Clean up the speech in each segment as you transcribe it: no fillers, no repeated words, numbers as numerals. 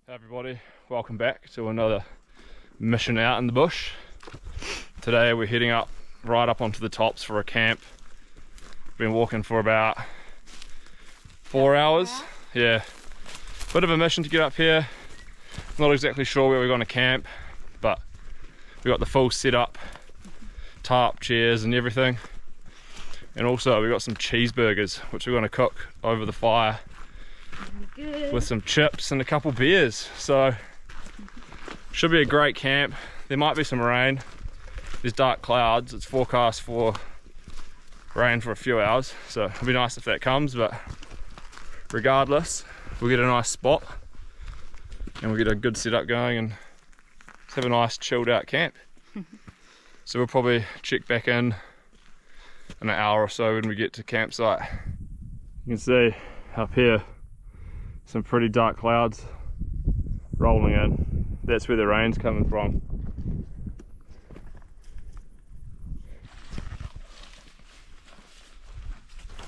Hey everybody, welcome back to another mission out in the bush. Today we're heading up right up onto the tops for a camp. Been walking for about 4 hours. Yeah, bit of a mission to get up here. Not exactly sure where we're going to camp, but we got the full setup, tarp, chairs and everything. And also we got some cheeseburgers which we're going to cook over the fire with some chips and a couple beers. So should be a great camp. There might be some rain. There's dark clouds. It's forecast for rain for a few hours, so it'll be nice if that comes, but regardless we'll get a nice spot and we'll get a good setup going and have a nice chilled out camp. So we'll probably check back in an hour or so when we get to campsite. You can see up here some pretty dark clouds rolling in. That's where the rain's coming from.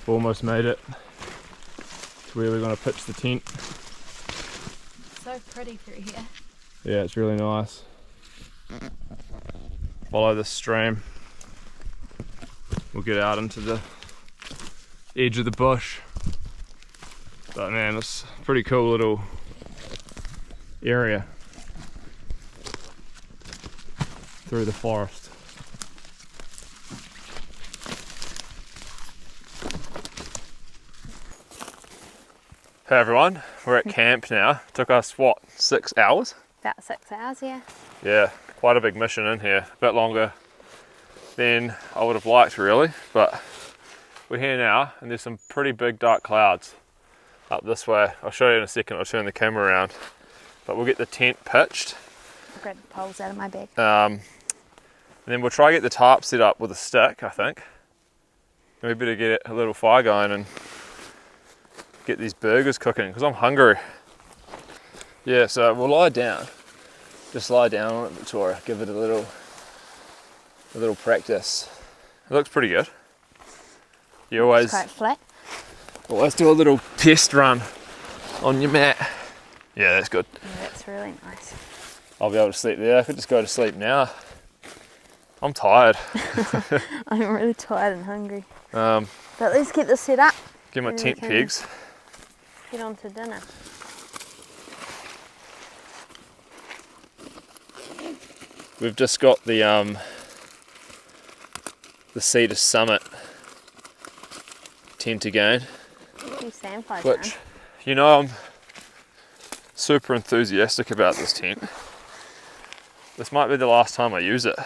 Almost made it to where we're going to pitch the tent. So pretty through here. Yeah, it's really nice. Follow the stream. We'll get out into the edge of the bush. But man, it's a pretty cool little area through the forest. Hey everyone, we're at camp now. Took us what, 6 hours? About 6 hours, yeah. Yeah, quite a big mission in here. A bit longer than I would have liked really, but we're here now and there's some pretty big dark clouds up this way. I'll show you in a second. I'll turn the camera around, but we'll get the tent pitched. I'll grab the poles out of my bag. And then we'll try to get the tarp set up with a stick, I think. And we better get a little fire going and get these burgers cooking because I'm hungry. Yeah, so we'll lie down. Just lie down on it, Victoria. Give it a little practice. It looks pretty good. You always It's quite flat. Always do a little test run on your mat. Yeah, that's good. Yeah, that's really nice. I'll be able to sleep there. I could just go to sleep now. I'm tired. I'm really tired and hungry. But let's get this set up. Get my tent pegs. Get on to dinner. We've just got the Cedar Summit tent again. Sandflies Which, around. you know, I'm super enthusiastic about this tent. This might be the last time I use it.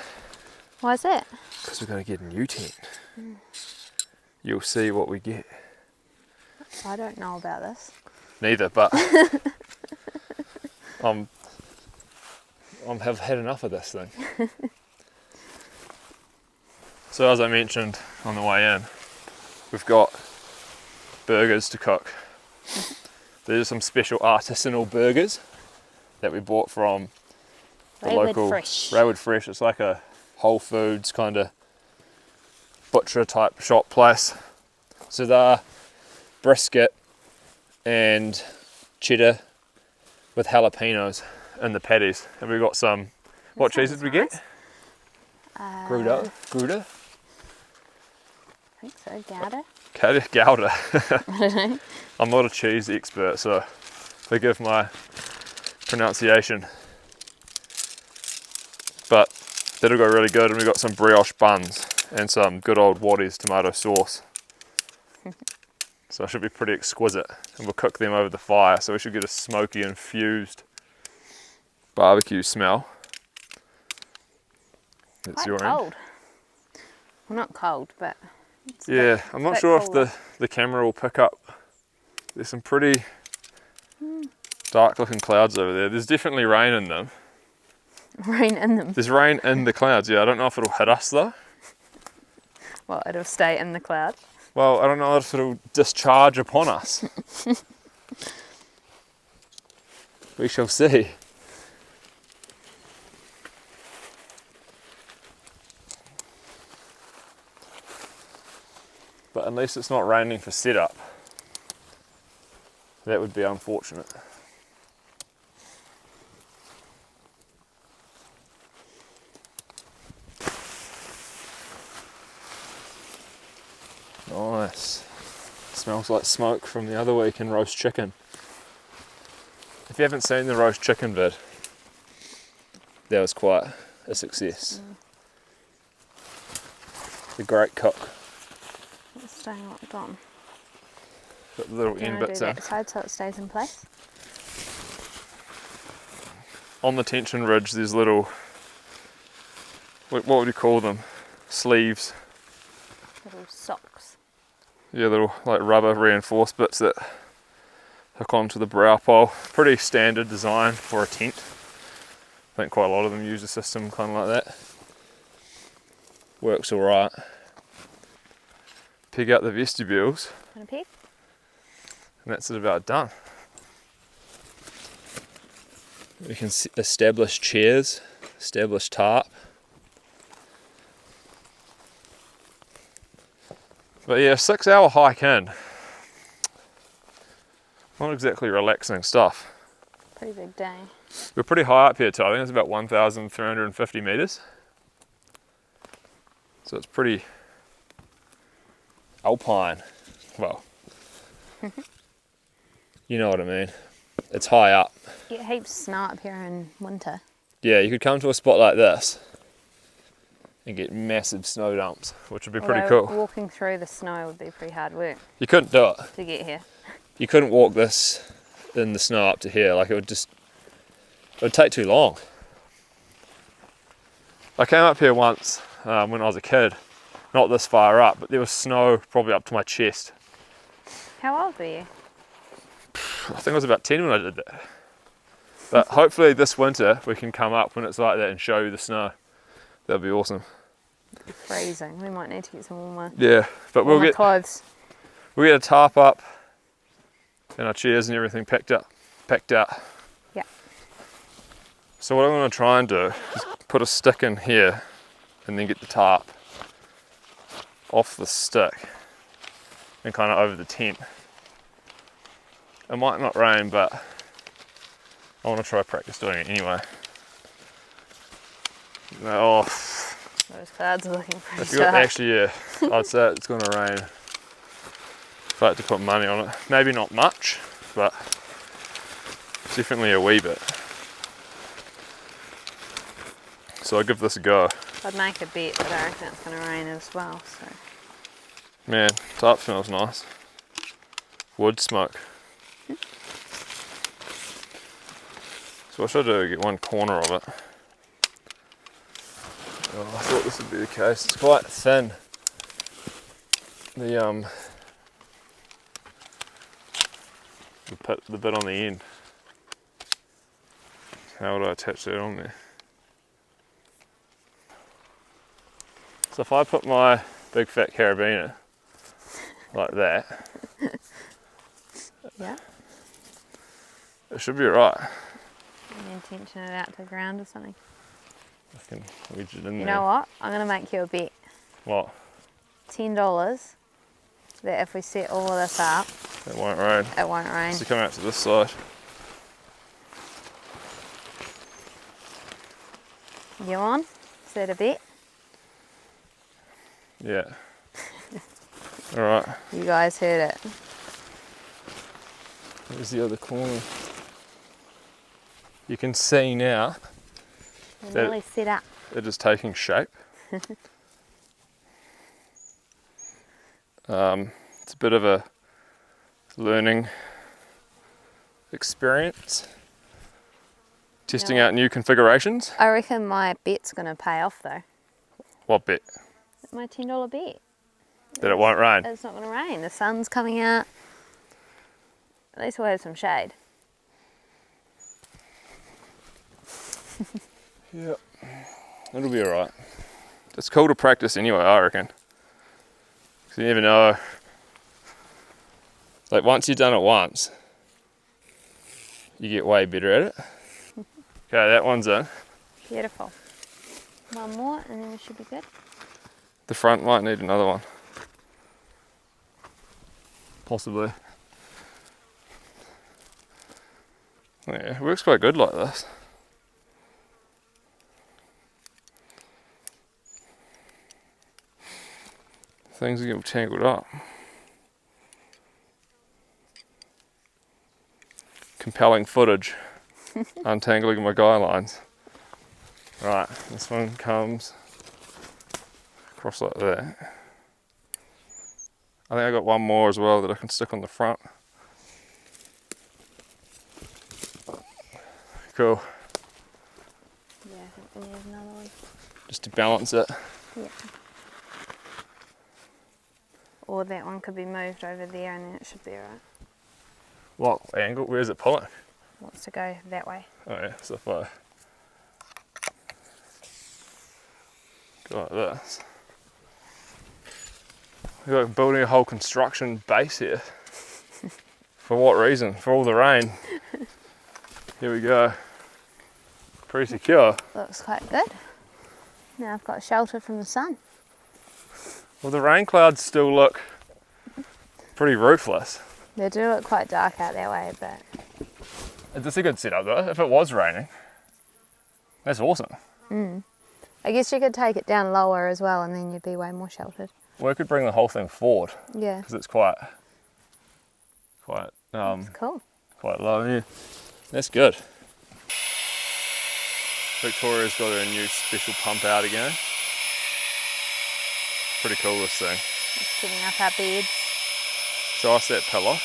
Why is that? Because we're going to get a new tent. You'll see what we get. I don't know about this. Neither, but have had enough of this thing. So as I mentioned on the way in, we've got burgers to cook. These are some special artisanal burgers that we bought from the local Railwood Fresh. It's like a Whole Foods kind of butcher type shop place. So they're brisket and cheddar with jalapenos in the patties. And we got some, what cheese did we get? Gouda? I think so, Gouda. Gouda. I don't know. I'm not a cheese expert, so forgive my pronunciation. But that'll go really good, and we got some brioche buns and some good old Waddy's tomato sauce. So it should be pretty exquisite, and we'll cook them over the fire, so we should get a smoky infused barbecue smell. That's Quite your cold. end. Well, not cold, but it's Yeah, I'm not sure if the camera will pick up. There's some pretty dark looking clouds over there. There's definitely rain in them. rain in them. There's rain in the clouds, yeah. I don't know if it'll hit us though. Well, it'll stay in the cloud. Well, I don't know if it'll discharge upon us. We shall see. But unless it's not raining for setup, that would be unfortunate. Nice. Smells like smoke from the other week in roast chicken. If you haven't seen the roast chicken vid, that was quite a success. The great cook. It's staying locked on. Got the little Do you end want to bits do in. that side so it stays in place? On the tension ridge there's little, what would you call them? Sleeves. Little socks. Yeah, little like rubber reinforced bits that hook onto the brow pole. Pretty standard design for a tent. I think quite a lot of them use a system kind of like that. Works alright. Pig out the vestibules, Want a pig? and that's it about done. We can establish chairs, establish tarp. But yeah, 6-hour hike in. Not exactly relaxing stuff. Pretty big day. We're pretty high up here too. I think it's about 1,350 meters. So it's pretty alpine. Well, you know what I mean. It's high up. You get heaps of snow up here in winter. Yeah, you could come to a spot like this and get massive snow dumps, which would be pretty Although cool. walking through the snow would be pretty hard work You couldn't do it. to get here. You couldn't walk this in the snow up to here. Like it would take too long. I came up here once when I was a kid, not this far up, but there was snow probably up to my chest. How old were you? I think I was about 10 when I did that. But hopefully this winter we can come up when it's like that and show you the snow. That'd be awesome. Freezing. We might need to get some warmer, Yeah, but we'll warmer get clothes. a tarp up and our chairs and everything packed out. Yeah. So what I'm going to try and do is put a stick in here and then get the tarp off the stick and kind of over the tent. It might not rain, but I want to try practice doing it anyway. Oh, Those clouds are looking pretty if you're, dark. actually, yeah, I'd say it's going to rain. If I had to put money on it, maybe not much, but definitely a wee bit. So I'll give this a go. I'd make a bet, but I reckon it's going to rain as well. So Man, tarp smells nice. Wood smoke. So what should I do? Get one corner of it. Oh, I thought this would be the case. It's quite thin. The bit on the end. How would I attach that on there? So if I put my big fat carabiner like that, yeah, it should be right. and then tension it out to the ground or something. I can wedge it in there. You know what? I'm going to make you a bet. What? $10 that if we set all of this up, It won't rain. it won't rain. So come out to this side. You on? Is that a bet? Yeah. Alright, You guys heard it. there's the other corner. You can see now We're That- nearly set up. it is taking shape. It's a bit of a learning experience. Testing Yeah. out new configurations. I reckon my bet's going to pay off though. What bet? My $10 bet. That it won't rain. It's not going to rain. The sun's coming out. At least we'll have some shade. Yeah. It'll be alright. It's cool to practice anyway, I reckon. 'Cause you never know. Like once you've done it once, you get way better at it. Okay, that one's in. Beautiful. One more and then we should be good. The front might need another one. Possibly. Yeah, it works quite good like this. Things get tangled up. compelling footage untangling my guy lines. Right, this one comes across like that. I think I got one more as well that I can stick on the front. Cool. Yeah, I think we need another one. Just to balance it. Yeah. Or that one could be moved over there and then it should be alright. What angle? Where's it pulling? Wants to go that way. Oh yeah, so if I go like this. We're like building a whole construction base here. For what reason? For all the rain. Here we go. Pretty secure. Looks quite good. Now I've got shelter from the sun. Well, the rain clouds still look pretty ruthless. They do look quite dark out that way, but It's a good setup though. If it was raining, that's awesome. I guess you could take it down lower as well and then you'd be way more sheltered. Well, we could bring the whole thing forward Yeah, because it's quite cool. quite low. Yeah, that's good. Victoria's got her new special pump out again. Pretty cool, this thing. Just getting up our beds. Show us that pillow.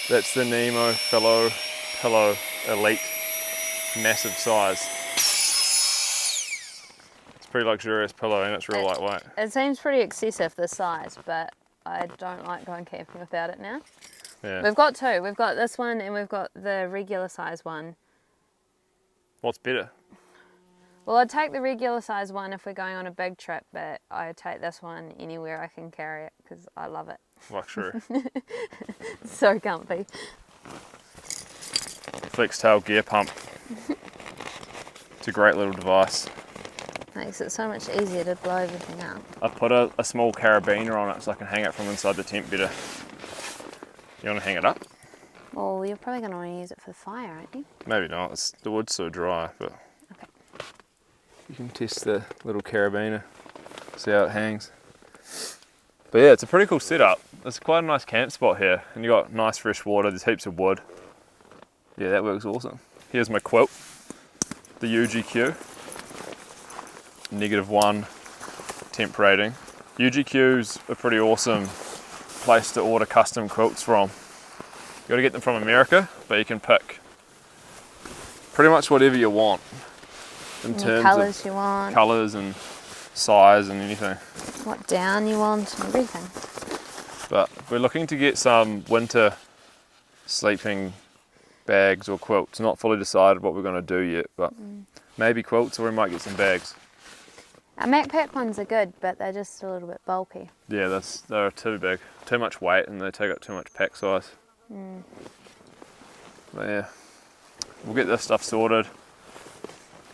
That's the Nemo Pillow Elite, massive size. It's a pretty luxurious pillow and it's real lightweight. It seems pretty excessive, this size, but I don't like going camping without it now. Yeah. We've got two. We've got this one and we've got the regular size one. What's better? Well, I'd take the regular size one if we're going on a big trip, but I'd take this one anywhere I can carry it because I love it. Luxury. It's so comfy. Flex tail gear pump. It's a great little device. Makes it so much easier to blow everything up. I put a small carabiner on it so I can hang it from inside the tent better. You want to hang it up? Well, you're probably going to want to use it for the fire, aren't you? Maybe not, the wood's so dry, but Okay. you can test the little carabiner, see how it hangs. But yeah, it's a pretty cool setup. It's quite a nice camp spot here, and you got nice fresh water, there's heaps of wood. Yeah, that works awesome. Here's my quilt, the UGQ, -1 temp rating. UGQ's a pretty awesome place to order custom quilts from. You got to get them from America, but you can pick pretty much whatever you want in terms colours of you want, colours and size and anything. what down you want, and everything. But we're looking to get some winter sleeping bags or quilts. Not fully decided what we're going to do yet, but maybe quilts, or we might get some bags. Our MacPack ones are good, but they're just a little bit bulky. Yeah, they're too big, too much weight, and they take up too much pack size. But yeah, we'll get this stuff sorted.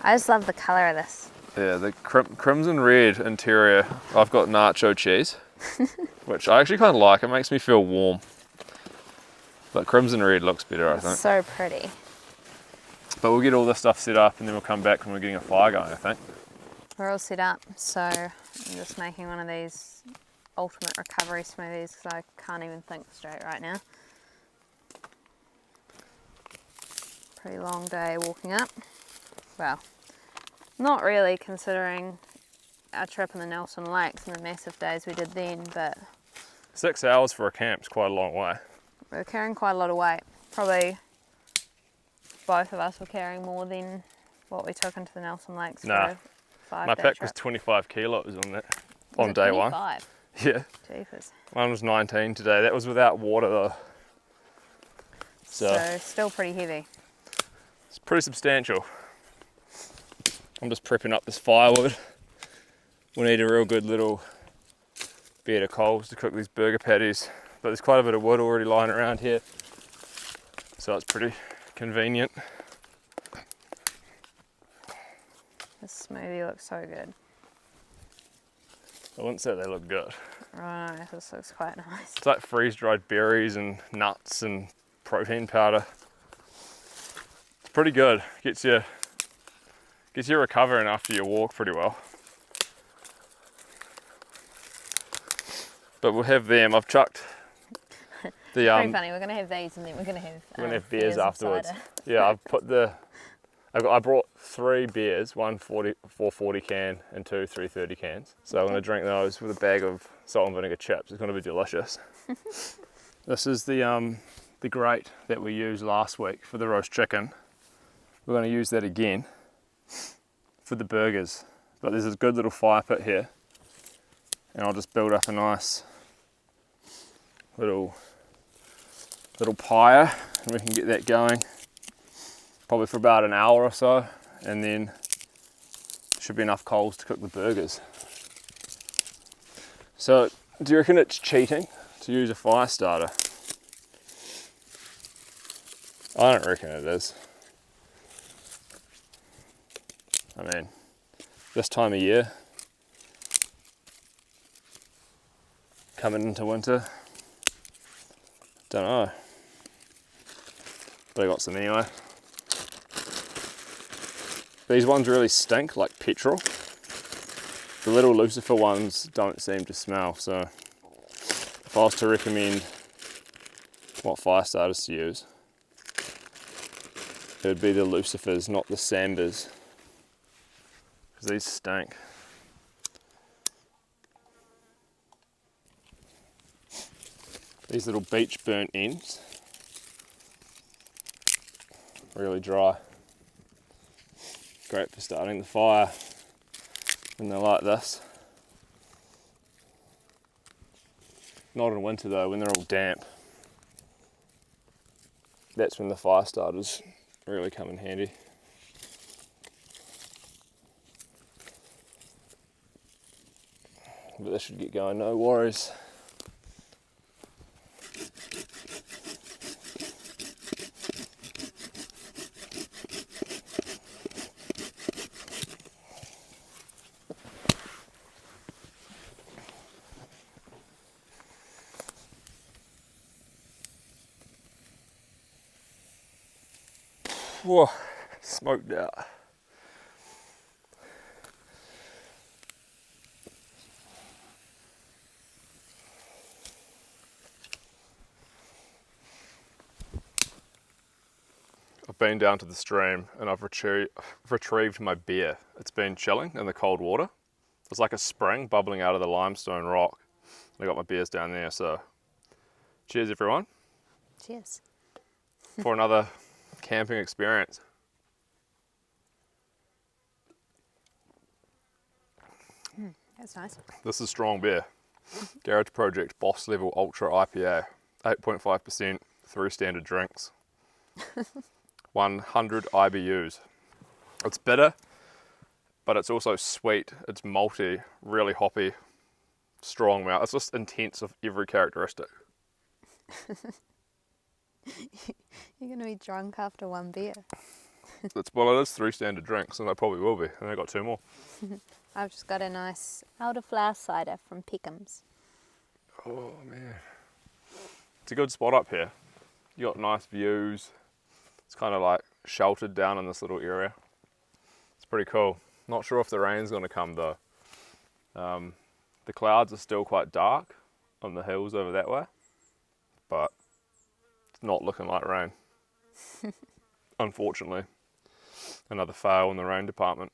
I just love the colour of this. Yeah, the crimson red interior, I've got nacho cheese, which I actually kind of like. It makes me feel warm. But crimson red looks better, I think. So pretty. But we'll get all this stuff set up and then we'll come back when we're getting a fire going, I think. We're all set up, so I'm just making one of these ultimate recovery smoothies because I can't even think straight right now. Pretty long day walking up. Well, not really considering our trip in the Nelson Lakes and the massive days we did then, but 6 hours for a camp's quite a long way. we're carrying quite a lot of weight. Probably both of us were carrying more than what we took into the Nelson Lakes for a 5-day My pack trip. was 25 kilos on that, Was on it day 25? one. Yeah, Jeepers. mine was 19 today. That was without water though. So still pretty heavy. It's pretty substantial. I'm just prepping up this firewood. We need a real good little bed of coals to cook these burger patties. But there's quite a bit of wood already lying around here. So it's pretty convenient. This smoothie looks so good. I wouldn't say they look good. Right, this looks quite nice. It's like freeze-dried berries and nuts and protein powder. It's pretty good. Gets you recovering after your walk pretty well. But we'll have them. I've chucked The Pretty funny. We're gonna have these, and then we're gonna have beers and afterwards. cider. Yeah, I brought 3 beers, one 440 can and 2 330 cans. So I'm gonna drink those with a bag of salt and vinegar chips. It's gonna be delicious. This is the grate that we used last week for the roast chicken. We're gonna use that again for the burgers. But there's a good little fire pit here, and I'll just build up a nice little pyre, and we can get that going probably for about an hour or so, and then should be enough coals to cook the burgers. So, do you reckon it's cheating to use a fire starter? I don't reckon it is. I mean, this time of year, coming into winter, don't know, but I got some anyway. These ones really stink, like petrol. The little Lucifer ones don't seem to smell, so if I was to recommend what fire starters to use, it would be the Lucifers, not the Sambers, because these stink. These little beach burnt ends, really dry. Great for starting the fire when they're like this. Not in winter though, when they're all damp. That's when the fire starters really come in handy. But this should get going, no worries. Whoa, smoked out. I've been down to the stream and I've retrieved my beer. It's been chilling in the cold water. It's like a spring bubbling out of the limestone rock. I got my beers down there, so cheers everyone. Cheers. For another camping experience. That's nice. This is strong beer. Garage Project Boss Level Ultra IPA. 8.5% through standard drinks. 100 IBUs. It's bitter, but it's also sweet. It's malty, really hoppy, strong mouth. It's just intense of every characteristic. You're going to be drunk after one beer. Well, it is 3 standard drinks, and I probably will be. And I got 2 more. I've just got a nice elderflower cider from Peckham's. Oh man, it's a good spot up here. You got nice views. It's kind of like sheltered down in this little area. It's pretty cool. Not sure if the rain's going to come though. The clouds are still quite dark on the hills over that way, but it's not looking like rain. Unfortunately, another fail in the rain department.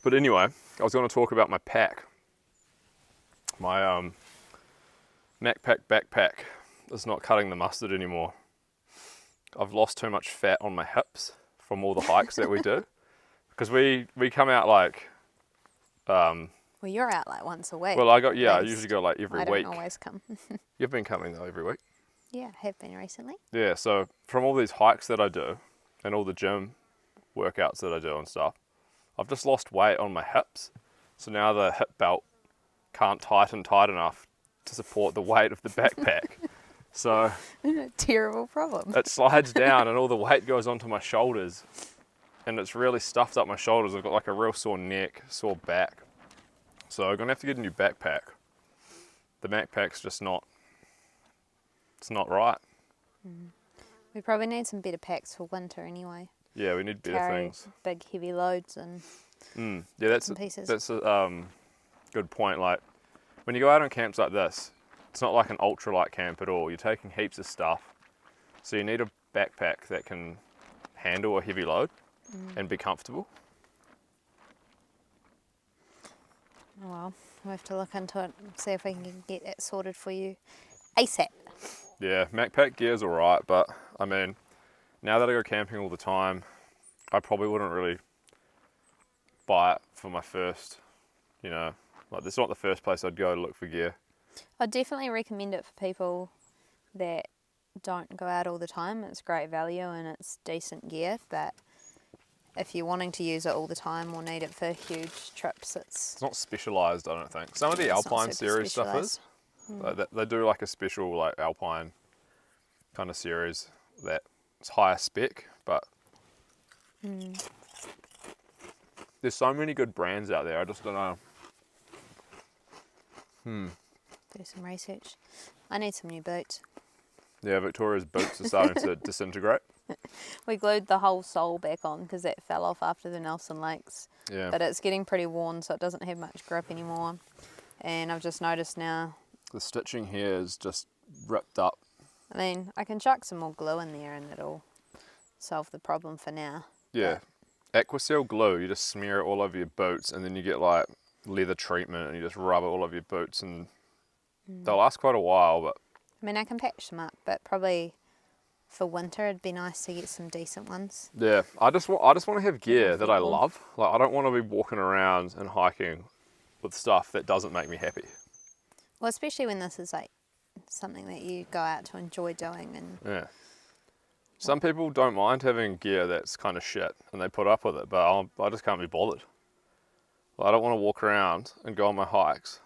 But anyway, I was going to talk about my pack. My MacPack backpack is not cutting the mustard anymore. I've lost too much fat on my hips from all the hikes that we do. Because we come out like... well, you're out like once a week. Well, I usually go like every week. I don't always come. You've been coming though every week. Yeah, I have been recently. Yeah, so from all these hikes that I do and all the gym workouts that I do and stuff, I've just lost weight on my hips. So now the hip belt can't tighten tight enough to support the weight of the backpack. So terrible problem. It slides down and all the weight goes onto my shoulders, and it's really stuffed up my shoulders. I've got like a real sore neck, sore back. So I'm gonna have to get a new backpack. The MacPack's just not, it's not right. We probably need some better packs for winter anyway. Yeah, we need better things. Big heavy loads and yeah, that's pieces. That's a good point. Like when you go out on camps like this, it's not like an ultralight camp at all. You're taking heaps of stuff. So you need a backpack that can handle a heavy load and be comfortable. Oh well, we'll have to look into it and see if we can get that sorted for you ASAP. Yeah, MacPack gear's alright, but I mean, now that I go camping all the time, I probably wouldn't really buy it for my first, you know, like this is not the first place I'd go to look for gear. I'd definitely recommend it for people that don't go out all the time. It's great value and it's decent gear, but if you're wanting to use it all the time or need it for huge trips, It's not specialised, I don't think. Some of the it's not Alpine super series stuff is. specialised. Like they do like a special like Alpine kind of series that's higher spec, but there's so many good brands out there. I just don't know. Do some research. I need some new boots. Yeah, Victoria's boots are starting to disintegrate. We glued the whole sole back on because that fell off after the Nelson Lakes. Yeah. But it's getting pretty worn, so it doesn't have much grip anymore. And I've just noticed now, The stitching here is just ripped up. I mean, I can chuck some more glue in there and it'll solve the problem for now. Yeah. Aquacel glue, you just smear it all over your boots and then you get like leather treatment and you just rub it all over your boots and they'll last quite a while, but I mean, I can patch them up, but probably for winter it'd be nice to get some decent ones. yeah, I just want to have gear that I love. Like I don't want to be walking around and hiking with stuff that doesn't make me happy. Well, especially when this is like something that you go out to enjoy doing. And Yeah. Some people don't mind having gear that's kind of shit and they put up with it, but I just can't be bothered. Like, I don't want to walk around and go on my hikes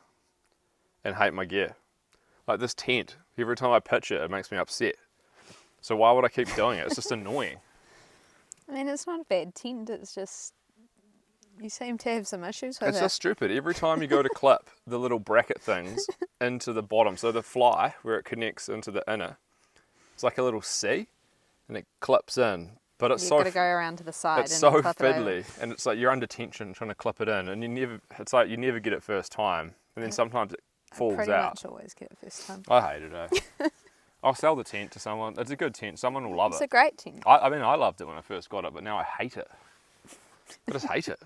and hate my gear. Like this tent, every time I pitch it, it makes me upset. So why would I keep doing it? It's just annoying. I mean, it's not a bad tent, it's just, you seem to have some issues with It's it. just stupid. Every time you go to clip the little bracket things into the bottom, so the fly, where it connects into the inner, it's like a little C, and it clips in. But it's You've so got to go around to the side it's and so clip it over. fiddly, and it's like you're under tension trying to clip it in, and it's like you never get it first time, and then sometimes it falls Pretty out. much always get it first time. I hate it, eh? I'll sell the tent to someone. It's a good tent. Someone will love It's it. a great tent. I mean, I loved it when I first got it, but now I hate it. I just hate it.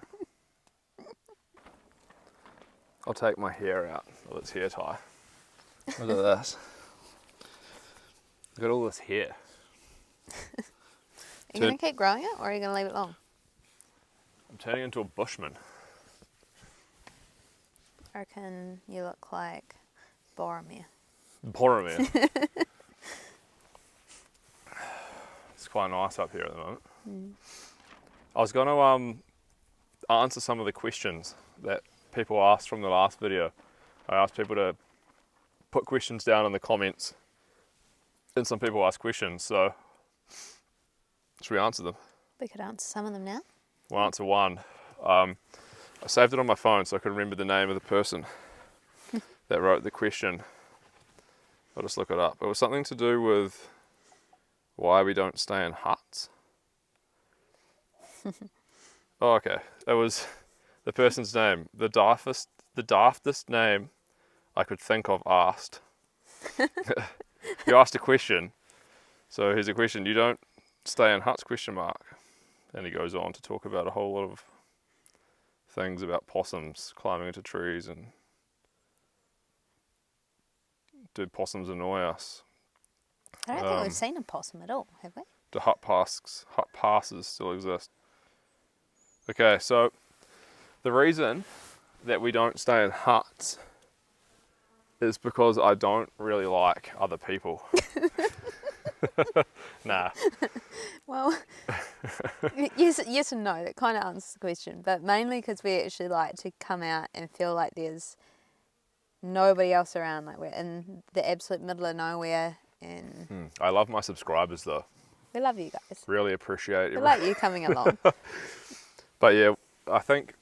I'll take my hair out of its hair tie. Look at this. Look at all this hair. Are you going to keep growing it or are you going to leave it long? I'm turning into a bushman. I reckon you look like Boromir. Boromir. It's quite nice up here at the moment. I was going to answer some of the questions that people asked from the last video. I asked people to put questions down in the comments, and some people asked questions, so should we answer them? We could answer some of them now. We'll answer one. I saved it on my phone so I could remember the name of the person that wrote the question. I'll just look it up. It was something to do with why we don't stay in huts. Oh, okay. It was the person's name. The daftest name I could think of asked. He asked a question. So here's a question. You don't stay in huts, question mark. And he goes on to talk about a whole lot of things about possums climbing into trees and do possums annoy us? I don't think we've seen a possum at all, have we? Do hut passes still exist? Okay, so the reason that we don't stay in huts is because I don't really like other people. Nah. Well, yes and no. That kind of answers the question. But mainly because we actually like to come out and feel like there's nobody else around. Like we're in the absolute middle of nowhere. And I love my subscribers though. we love you guys. Really appreciate We like you coming along. But yeah, I think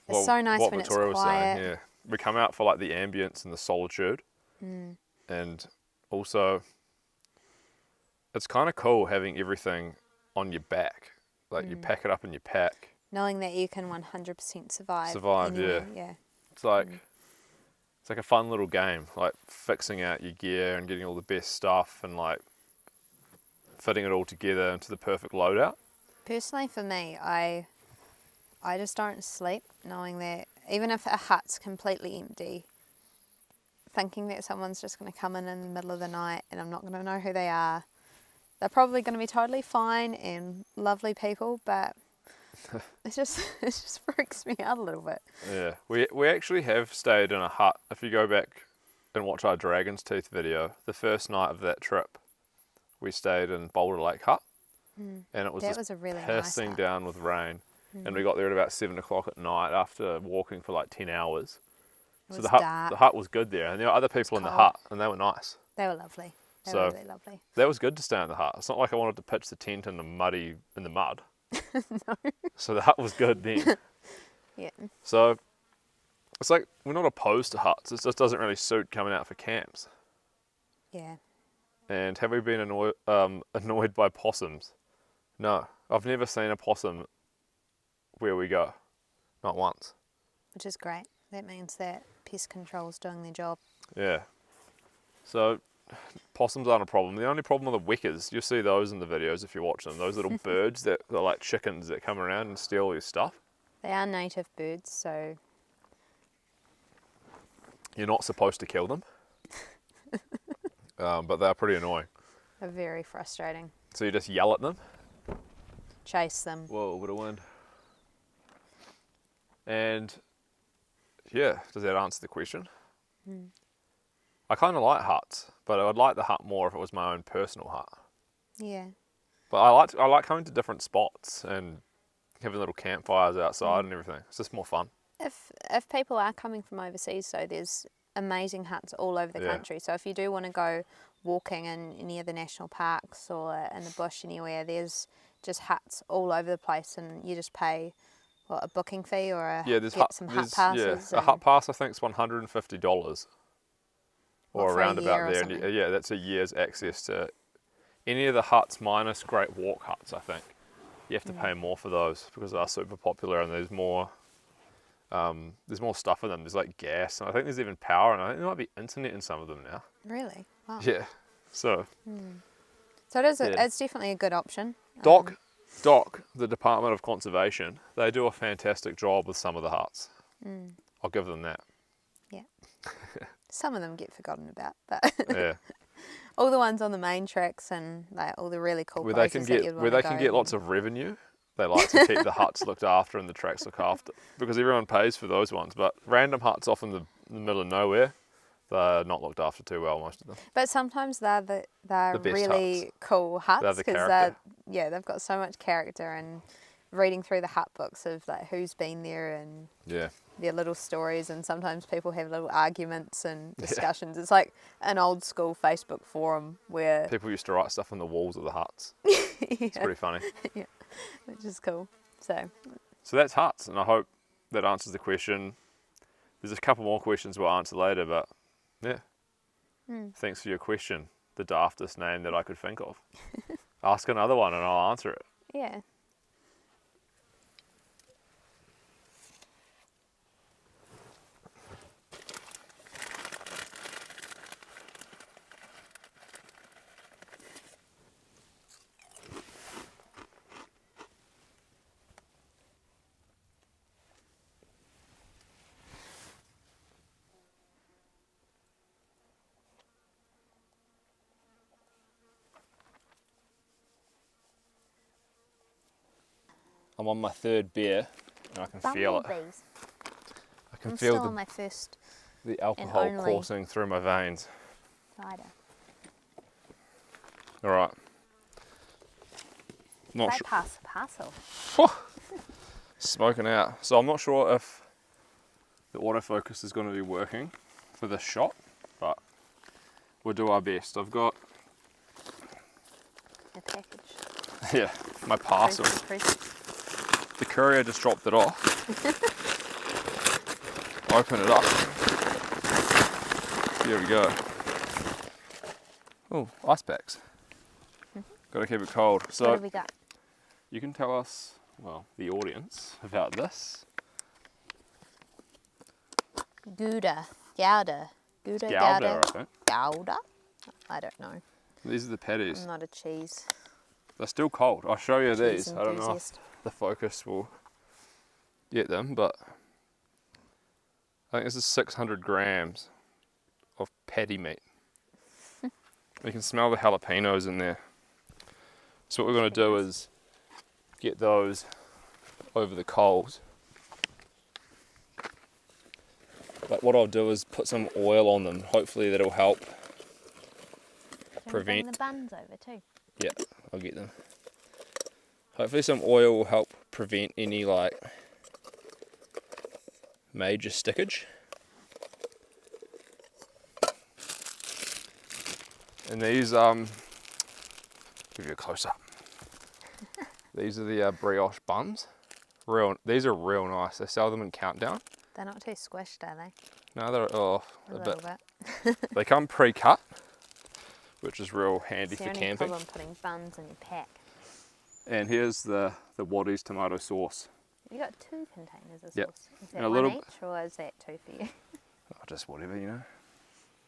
It's so nice what when Victoria it's was saying, quiet. yeah. We come out for like the ambience and the solitude. And also it's kind of cool having everything on your back. Like you pack it up in your pack. Knowing that you can 100% survive. Survive, anywhere. Yeah. It's like it's like a fun little game, like fixing out your gear and getting all the best stuff and like fitting it all together into the perfect loadout. Personally, for me, I just don't sleep knowing that even if a hut's completely empty, thinking that someone's just going to come in the middle of the night and I'm not going to know who they are. They're probably going to be totally fine and lovely people, but it just freaks me out a little bit. Yeah, we actually have stayed in a hut. If you go back and watch our Dragon's Teeth video, the first night of that trip, we stayed in Boulder Lake Hut, and it was That was a really nice pissing hut. down with rain, and we got there at about 7 o'clock at night after walking for like 10 hours. It So was the dark. hut was good there, and there were other people in the cold. hut, and they were nice. They were lovely. They So- were really lovely. That was good to stay in the hut. It's not like I wanted to pitch the tent in the mud. No. So the hut was good then. Yeah. So it's like we're not opposed to huts. It just doesn't really suit coming out for camps. Yeah. And have we been annoyed by possums? No, I've never seen a possum where we go. Not once. Which is great. That means that pest control's doing their job. Yeah. So possums aren't a problem. The only problem are the wickers. You'll see those in the videos if you watch them. Those little birds that are like chickens that come around and steal your stuff. They are native birds, so You're not supposed to kill them. But they're pretty annoying. they're very frustrating. So you just yell at them. Chase them. Whoa, bit of wind. And yeah, does that answer the question? I kind of like huts, but I would like the hut more if it was my own personal hut. Yeah. But I like coming to different spots and having little campfires outside and everything. It's just more fun. If people are coming from overseas, so there's amazing huts all over the Yeah. country. So if you do want to go walking in any of the national parks or in the bush anywhere, there's just huts all over the place, and you just pay a booking fee or some hut passes. Yeah, a hut pass I think is $150 or for a around year about or there. And something? yeah, that's a year's access to any of the huts minus Great Walk huts. I think you have to pay more for those because they are super popular and there's more stuff in them. There's like gas, and I think there's even power, and I think there might be internet in some of them now. Really? Wow. Yeah. So So it is. Yeah. It's definitely a good option. Doc, the Department of Conservation, they do a fantastic job with some of the huts. I'll give them that. Yeah. Some of them get forgotten about, but Yeah. all the ones on the main tracks and like all the really cool where they places can that get you'd where wanna they can go. get lots of revenue. They like to keep the huts looked after and the tracks looked after because everyone pays for those ones. But random huts off in the middle of nowhere, they're not looked after too well, most of them. But sometimes they're The best really huts. cool huts They have the because character. they've got so much character, and reading through the hut books of like who's been there and Yeah. their little stories, and sometimes people have little arguments and discussions. It's like an old school Facebook forum where People used to write stuff on the walls of the huts. It's pretty funny. which is cool. So So that's huts, and I hope that answers the question. There's a couple more questions we'll answer later, but yeah. Thanks for your question. The daftest name that I could think of. Ask another one and I'll answer it. yeah. I'm on my third beer and I can feel it. Bumblebees. I can I'm feel still on my first the alcohol only- coursing through my veins. cider. All right. Not Right sure. past the parcel. Smoking out. So I'm not sure if the autofocus is going to be working for this shot, but we'll do our best. I've got, A package. yeah, my parcel. Present. The courier just dropped it off. Open it up. Here we go. Oh, ice packs. Got to keep it cold. What So have we got? you can tell us, well, the audience about this. Gouda. Gouda. Gouda, Gouda, I think. Gouda? I don't know. These are the patties. I'm not a cheese They're still cold. I'll show you cheese these. I don't know if enthusiast. the focus will get them, but I think this is 600 grams of patty meat. You can smell the jalapenos in there. So what we're going to do is get those over the coals. But what I'll do is put some oil on them. Hopefully that'll help prevent. Bring the buns over too. Yeah, I'll get them. Hopefully some oil will help prevent any like major stickage. And these, give you a close up. These are the brioche buns. These are real nice. They sell them in Countdown. They're not too squished, are they? No, they're a little bit. They come pre-cut, which is real handy for camping. It's the only problem putting buns in your pack. And here's the Waddy's tomato sauce. You got 2 containers of sauce. Yep. Is that And a one little each, or is that 2 for you? Oh, just whatever, you know.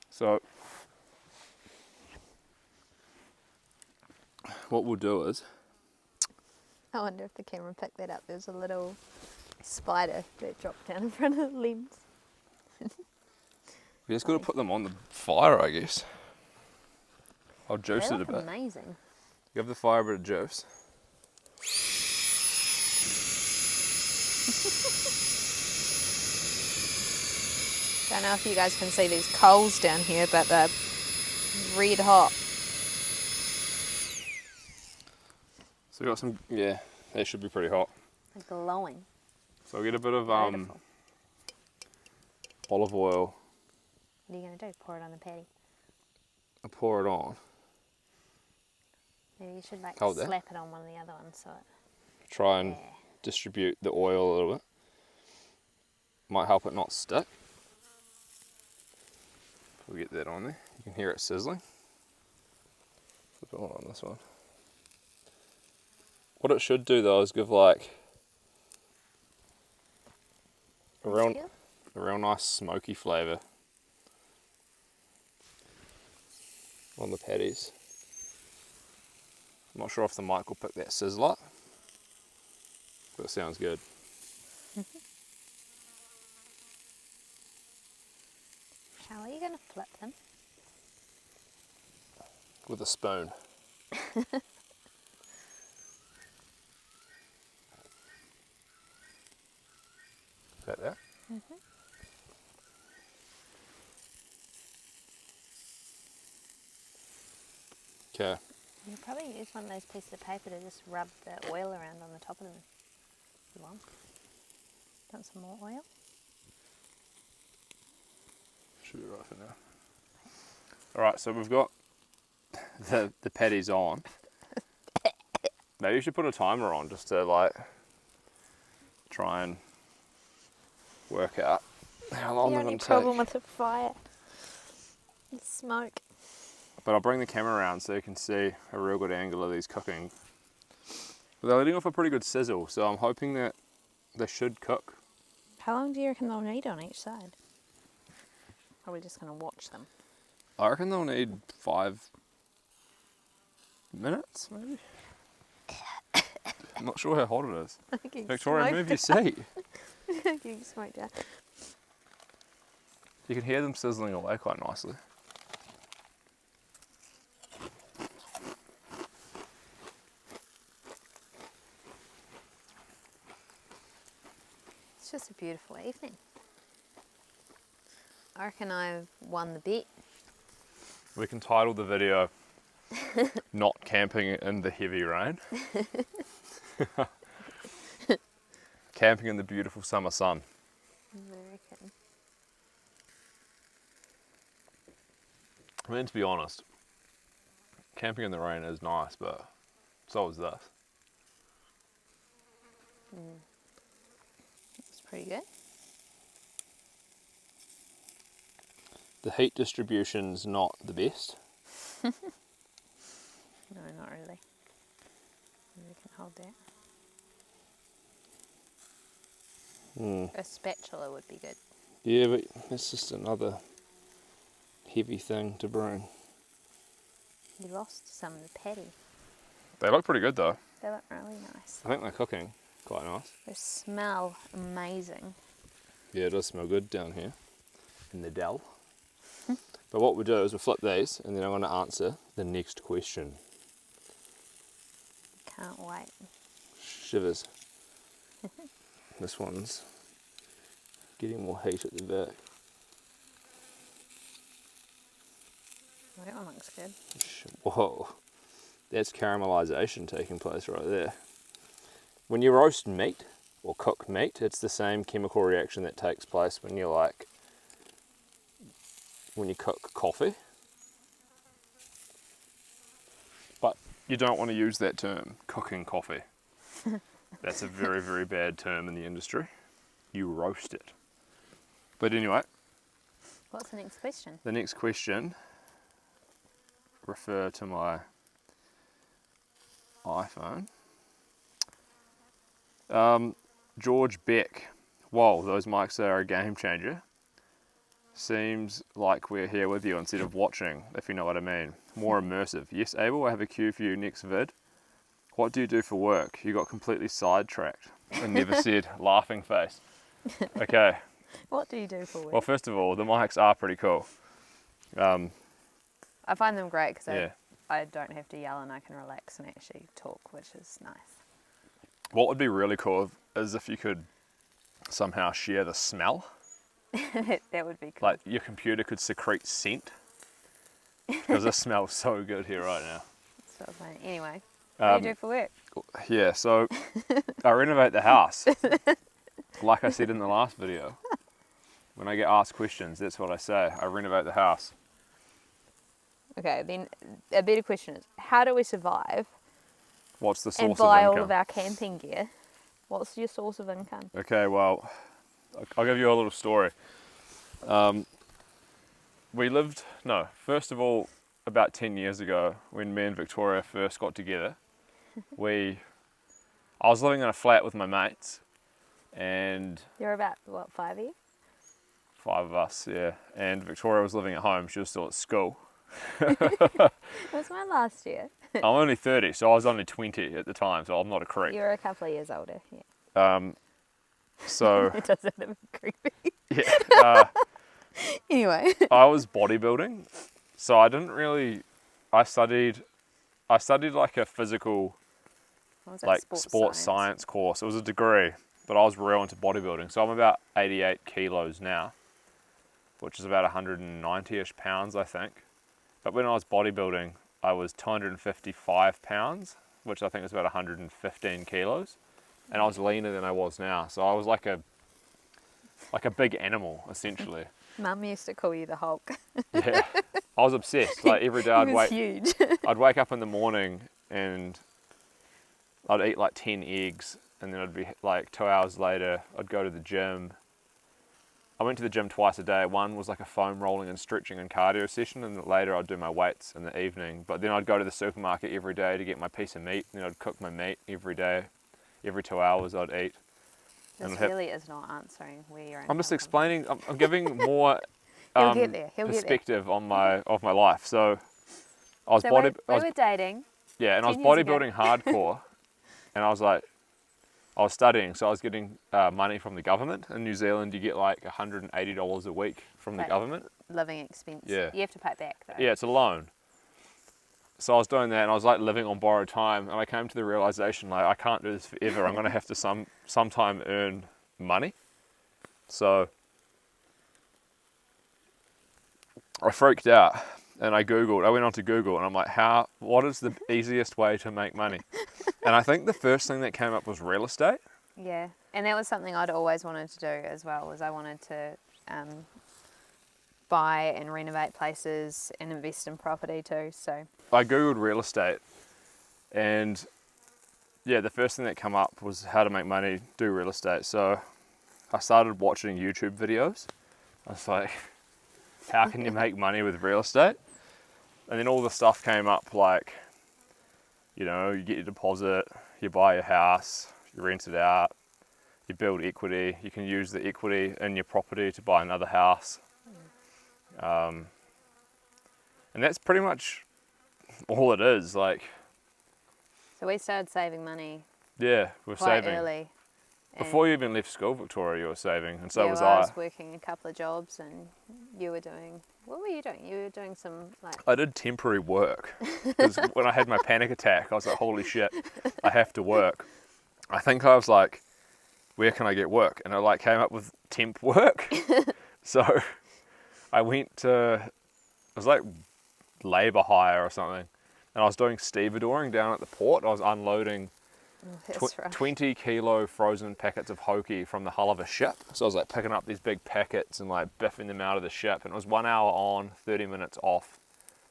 So what we'll do is, I wonder if the camera picked that up. There's a little spider that dropped down in front of the lens. we just got to put them on the fire, I guess. I'll juice They it a look bit. amazing. Give the fire a bit of juice. Don't know if you guys can see these coals down here, but they're red hot. So we got some, yeah, they should be pretty hot. They're glowing. So I'll get a bit of Beautiful. olive oil. What are you going to do? Pour it on the patty? I'll pour it on. Maybe you should like Hold that. slap it on one of the other ones so it... Try and Yeah. distribute the oil a little bit. Might help it not stick. We'll get that on there. You can hear it sizzling. Put it on this one. What it should do though is give like a real nice smoky flavour on the patties. I'm not sure if the mic will pick that sizzle up, but it sounds good. How are you going to flip them? With a spoon. Is that there? Mm-hmm. Okay. You could probably use one of those pieces of paper to just rub the oil around on the top of them if you want. Want some more oil? Should be right for now. Alright, so we've got the patties on. Maybe you should put a timer on just to like try and work out how long they're going to take. The only problem with the fire is smoke. But I'll bring the camera around so you can see a real good angle of these cooking. But they're letting off a pretty good sizzle, so I'm hoping that they should cook. How long do you reckon they'll need on each side? Or are we just going to watch them? I reckon they'll need 5 minutes, maybe? I'm not sure how hot it is. Victoria, move your seat. Getting smoked out. You can hear them sizzling away quite nicely. It's just a beautiful evening. I reckon I've won the bet. We can title the video Not Camping in the Heavy Rain. Camping in the beautiful summer sun. I reckon. I mean, to be honest, camping in the rain is nice, but so is this. It's pretty good. The heat distribution's not the best. No, not really. Maybe we can hold that. A spatula would be good. Yeah, but it's just another heavy thing to bring. You lost some of the patty. They look pretty good though. They look really nice. I think they're cooking quite nice. They smell amazing. Yeah, it does smell good down here in the dell. But what we'll do is we'll flip these and then I'm going to answer the next question. Can't wait. Shivers. This one's getting more heat at the back. Well, that one looks good. Whoa, that's caramelization taking place right there. When you roast meat or cook meat, it's the same chemical reaction that takes place when you cook coffee. But you don't want to use that term, cooking coffee. That's a very, very bad term in the industry. You roast it. But anyway. What's the next question? The next question, refer to my iPhone. George Beck. Whoa, those mics are a game changer. Seems like we're here with you instead of watching, if you know what I mean. More immersive. Yes, Abel, I have a cue for you next vid. What do you do for work? You got completely sidetracked and never said laughing face. Okay. What do you do for work? Well, first of all, the mics are pretty cool. I find them great because Yeah. I don't have to yell and I can relax and actually talk, which is nice. What would be really cool is if you could somehow share the smell. That would be cool. Like your computer could secrete scent. Because it smells so good here right now. So funny. Anyway, what do you do for work? Yeah, so I renovate the house. Like I said in the last video. When I get asked questions, that's what I say. I renovate the house. Okay, then a better question is, how do we survive What's the source and of buy income? all of our camping gear? What's your source of income? Okay, well, I'll give you a little story. First of all, about 10 years ago, when me and Victoria first got together, I was living in a flat with my mates, and You're about, what, 5 years? 5 of us, yeah. And Victoria was living at home, she was still at school. It was my last year. I'm only 30, so I was only 20 at the time, so I'm not a creep. You're a couple of years older, yeah. So, It does sound a bit creepy. yeah, Anyway. I was bodybuilding, so I studied like a physical, What was that, like sports science course. It was a degree, but I was real into bodybuilding. So I'm about 88 kilos now, which is about 190-ish pounds, I think. But when I was bodybuilding, I was 255 pounds, which I think is about 115 kilos. And I was leaner than I was now. So I was like a big animal, essentially. Mum used to call you the Hulk. Yeah. I was obsessed. Like every day Huge. I'd wake up in the morning and I'd eat like 10 eggs, and then I'd be like 2 hours later, I'd go to the gym. I went to the gym twice a day. One was like a foam rolling and stretching and cardio session, and later I'd do my weights in the evening. But then I'd go to the supermarket every day to get my piece of meat, and then I'd cook my meat every day. Every 2 hours I'd eat. This really is not answering where you're at. I'm just explaining, I'm giving more He'll get there. perspective on my life. So I was we were dating. Yeah, and I was 10 years ago. bodybuilding hardcore, and I was studying, so I was getting money from the government. In New Zealand, you get like $180 a week from the government. Living expense. Yeah. You have to pay it back though. Yeah, it's a loan. So I was doing that, and I was like living on borrowed time, and I came to the realization like I can't do this forever. I'm going to have to sometime earn money. So I freaked out, and I went onto Google, and I'm like, what is the easiest way to make money? And I think the first thing that came up was real estate. Yeah, and that was something I'd always wanted to do as well, was I wanted to buy and renovate places and invest in property too, so. I Googled real estate, and yeah, the first thing that came up was how to make money, do real estate. So I started watching YouTube videos. I was like, how can you make money with real estate? And then all the stuff came up like, you get your deposit, you buy your house, you rent it out, you build equity, you can use the equity in your property to buy another house. And that's pretty much all it is. Like, So we started saving money yeah, we're quite saving. early. Before you even left school, Victoria, you were saving, and so yeah, was well, I I. was working a couple of jobs, and you were doing. What were you doing? You were doing some like. I did temporary work because when I had my panic attack, I was like, holy shit, I have to work. I think I was like, where can I get work? And I like came up with temp work. So I went to, it was like labour hire or something, and I was doing stevedoring down at the port. I was unloading 20 kilo frozen packets of hoki from the hull of a ship. So I was like picking up these big packets and like biffing them out of the ship, and it was 1 hour on, 30 minutes off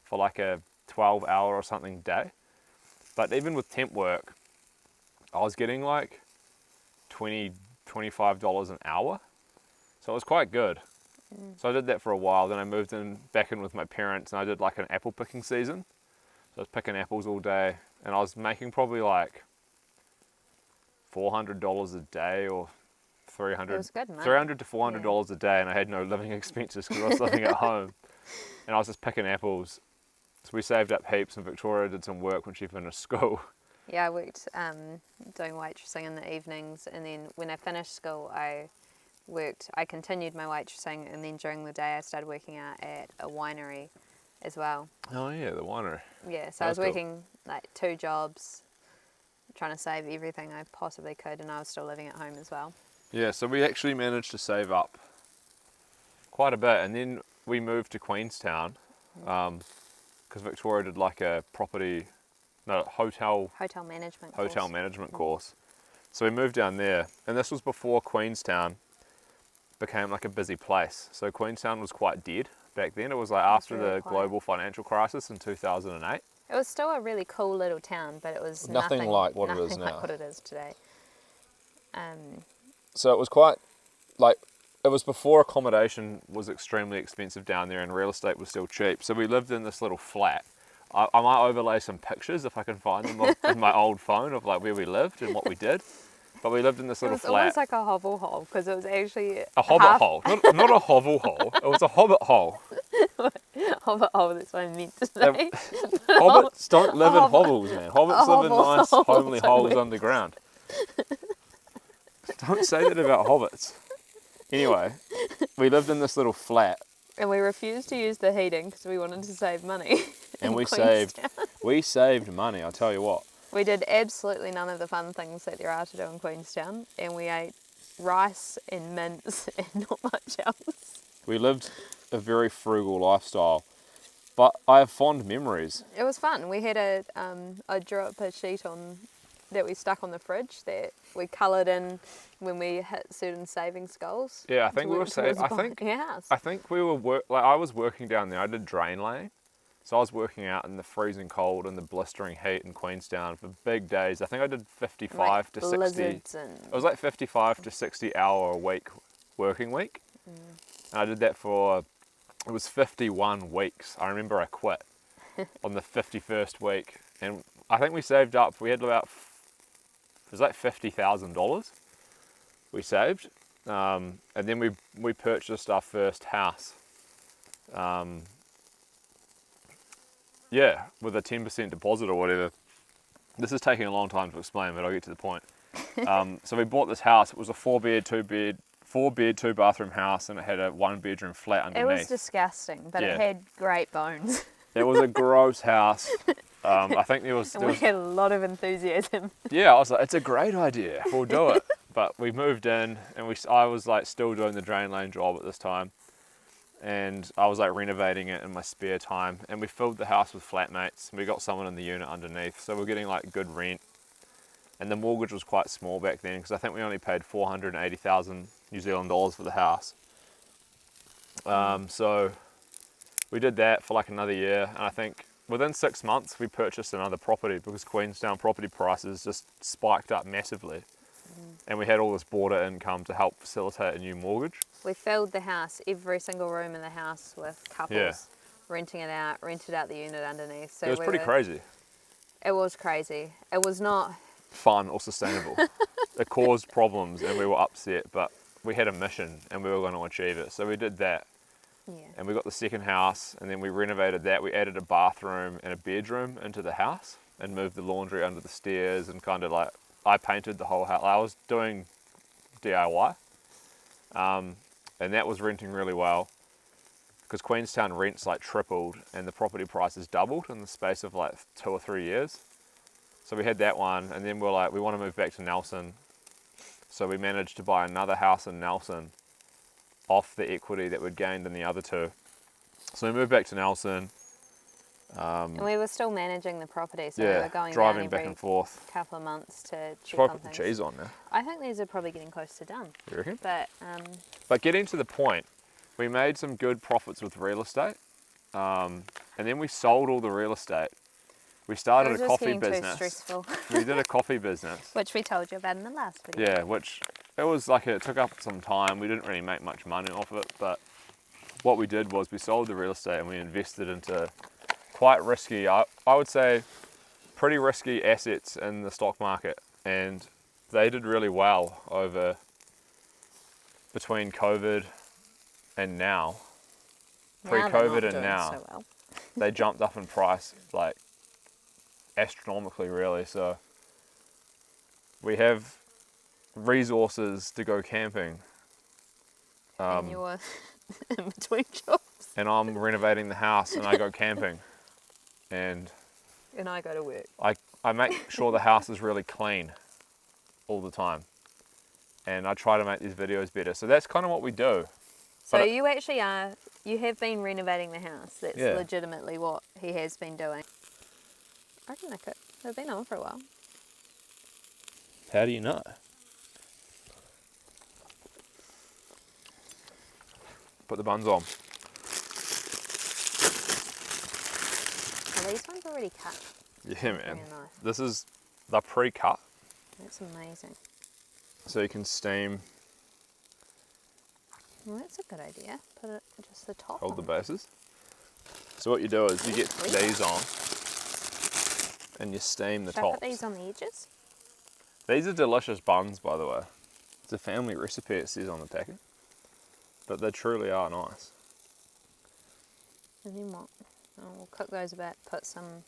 for like a 12-hour or something day. But even with temp work, I was getting like $25 an hour. So it was quite good. So I did that for a while. Then I moved back in with my parents, and I did like an apple picking season. So I was picking apples all day, and I was making probably like $400 a day or $300 to $400 a day, and I had no living expenses because I was living at home, and I was just picking apples. So we saved up heaps, and Victoria did some work when she finished school. Yeah, I worked doing waitressing in the evenings, and then when I finished school, I continued my waitressing, and then during the day I started working out at a winery as well. Oh yeah, the winery. Yeah, so I was working like 2 jobs, trying to save everything I possibly could, and I was still living at home as well. Yeah, so we actually managed to save up quite a bit, and then we moved to Queenstown because Victoria did like a hotel management course. So we moved down there, and this was before Queenstown became like a busy place. So Queenstown was quite dead back then. It was like after the global financial crisis in 2008. It was still a really cool little town, but it was nothing like what it is nothing now. like what it is today. So it was quite like, it was before accommodation was extremely expensive down there and real estate was still cheap. So we lived in this little flat. I might overlay some pictures if I can find them in my old phone of like where we lived and what we did. But we lived in this little flat. It was almost like a hovel hole, because it was actually a hobbit hole. Not a hovel hole. It was a hobbit hole. Hobbit hole, that's what I meant to say. Hobbits don't live in hovels, man. Hobbits live in nice, homely holes underground. Don't say that about hobbits. Anyway, we lived in this little flat. And we refused to use the heating because we wanted to save money. And we saved money, I'll tell you what. We did absolutely none of the fun things that there are to do in Queenstown, and we ate rice and mince and not much else. We lived a very frugal lifestyle, but I have fond memories. It was fun. We had I drew up a sheet on that we stuck on the fridge that we coloured in when we hit certain savings goals. Yeah, I think we were saving. I think we were I was working down there. I did drain laying. So I was working out in the freezing cold and the blistering heat in Queenstown for big days. I think I did 55 to 60. It was like 55 to 60 hour a week working week. And I did that for, it was 51 weeks. I remember I quit on the 51st week. And I think we saved up, we had about, it was like $50,000 we saved. And then we purchased our first house. Yeah, with a 10% deposit or whatever. This is taking a long time to explain, but I'll get to the point. So we bought this house. It was a 4-bed, 2-bathroom house, and it had a 1-bedroom flat underneath. It was disgusting, but it had great bones. It was a gross house. I think there was... we had a lot of enthusiasm. Yeah, I was like, it's a great idea. We'll do it. But we moved in, and I was like still doing the drain lane job at this time. And I was like renovating it in my spare time, and we filled the house with flatmates. We got someone in the unit underneath, so we're getting like good rent. And the mortgage was quite small back then, because I think we only paid 480,000 New Zealand dollars for the house. So we did that for like another year, and I think within 6 months we purchased another property because Queenstown property prices just spiked up massively. And we had all this border income to help facilitate a new mortgage. We filled the house, every single room in the house, with couples renting it out, rented out the unit underneath. So it was pretty crazy. It was crazy. It was not fun or sustainable. it caused problems and we were upset, but we had a mission and we were going to achieve it. So we did that. Yeah. And we got the second house and then we renovated that. We added a bathroom and a bedroom into the house and moved the laundry under the stairs and kind of like, I painted the whole house. I was doing DIY. And that was renting really well because Queenstown rents like tripled and the property prices doubled in the space of like 2 or 3 years. So we had that one, and then we're like, we want to move back to Nelson. So we managed to buy another house in Nelson off the equity that we'd gained in the other two. So we moved back to Nelson. And we were still managing the property, so Yeah, we were going driving down back every and forth. couple of months to check Probably on put the things. cheese on now. I think these are probably getting close to done. You reckon? But getting to the point, we made some good profits with real estate, and then we sold all the real estate. We started a coffee business. Too stressful. We did a coffee business. Which we told you about in the last video. Yeah, which it was like it took up some time. We didn't really make much money off it, but what we did was we sold the real estate and we invested into quite risky, I would say pretty risky assets in the stock market, and they did really well over between COVID and now. Pre-COVID and now, so well. they jumped up in price like astronomically, really. So we have resources to go camping. And you were in between jobs. And I'm renovating the house and I go camping. And I go to work. I make sure the house is really clean all the time. And I try to make these videos better. So that's kind of what we do. So you actually you have been renovating the house. That's Yeah. legitimately what he has been doing. I reckon they've been on for a while. How do you know? Put the buns on. Are these ones already cut? Yeah, man. Very nice. This is the pre-cut, That's amazing. so you can steam, Well, that's a good idea. Put it just the top hold the on. bases. So what you do is you get Sweet. these on and you steam the Should I tops. put these on the edges? These are delicious buns, by the way. It's a family recipe, it says on the packet. But they truly are nice. And then what? Oh, we'll cook those a bit. Put some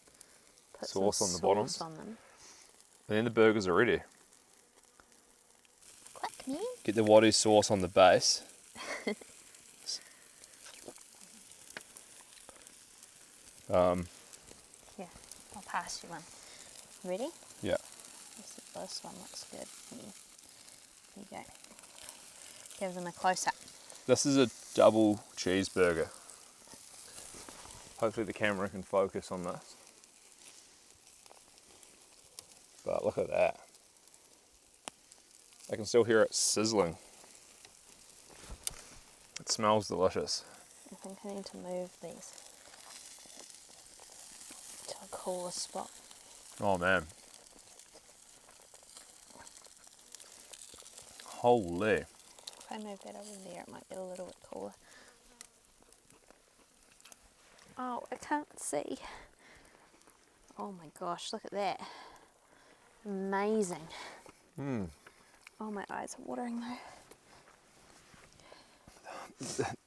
Sauce on the sauce bottoms. on them. And then the burgers are ready. Quick, man. Get the Waddy sauce on the base. Yeah, I'll pass you one. Ready? Yeah. This one looks good. There you go. Give them a close-up. This is a double cheeseburger. Hopefully the camera can focus on this. But look at that. I can still hear it sizzling. It smells delicious. I think I need to move these to a cooler spot. Oh man. Holy. If I move that over there, it might get a little bit cooler. Oh, I can't see. Oh my gosh, look at that. Amazing. Oh, my eyes are watering though.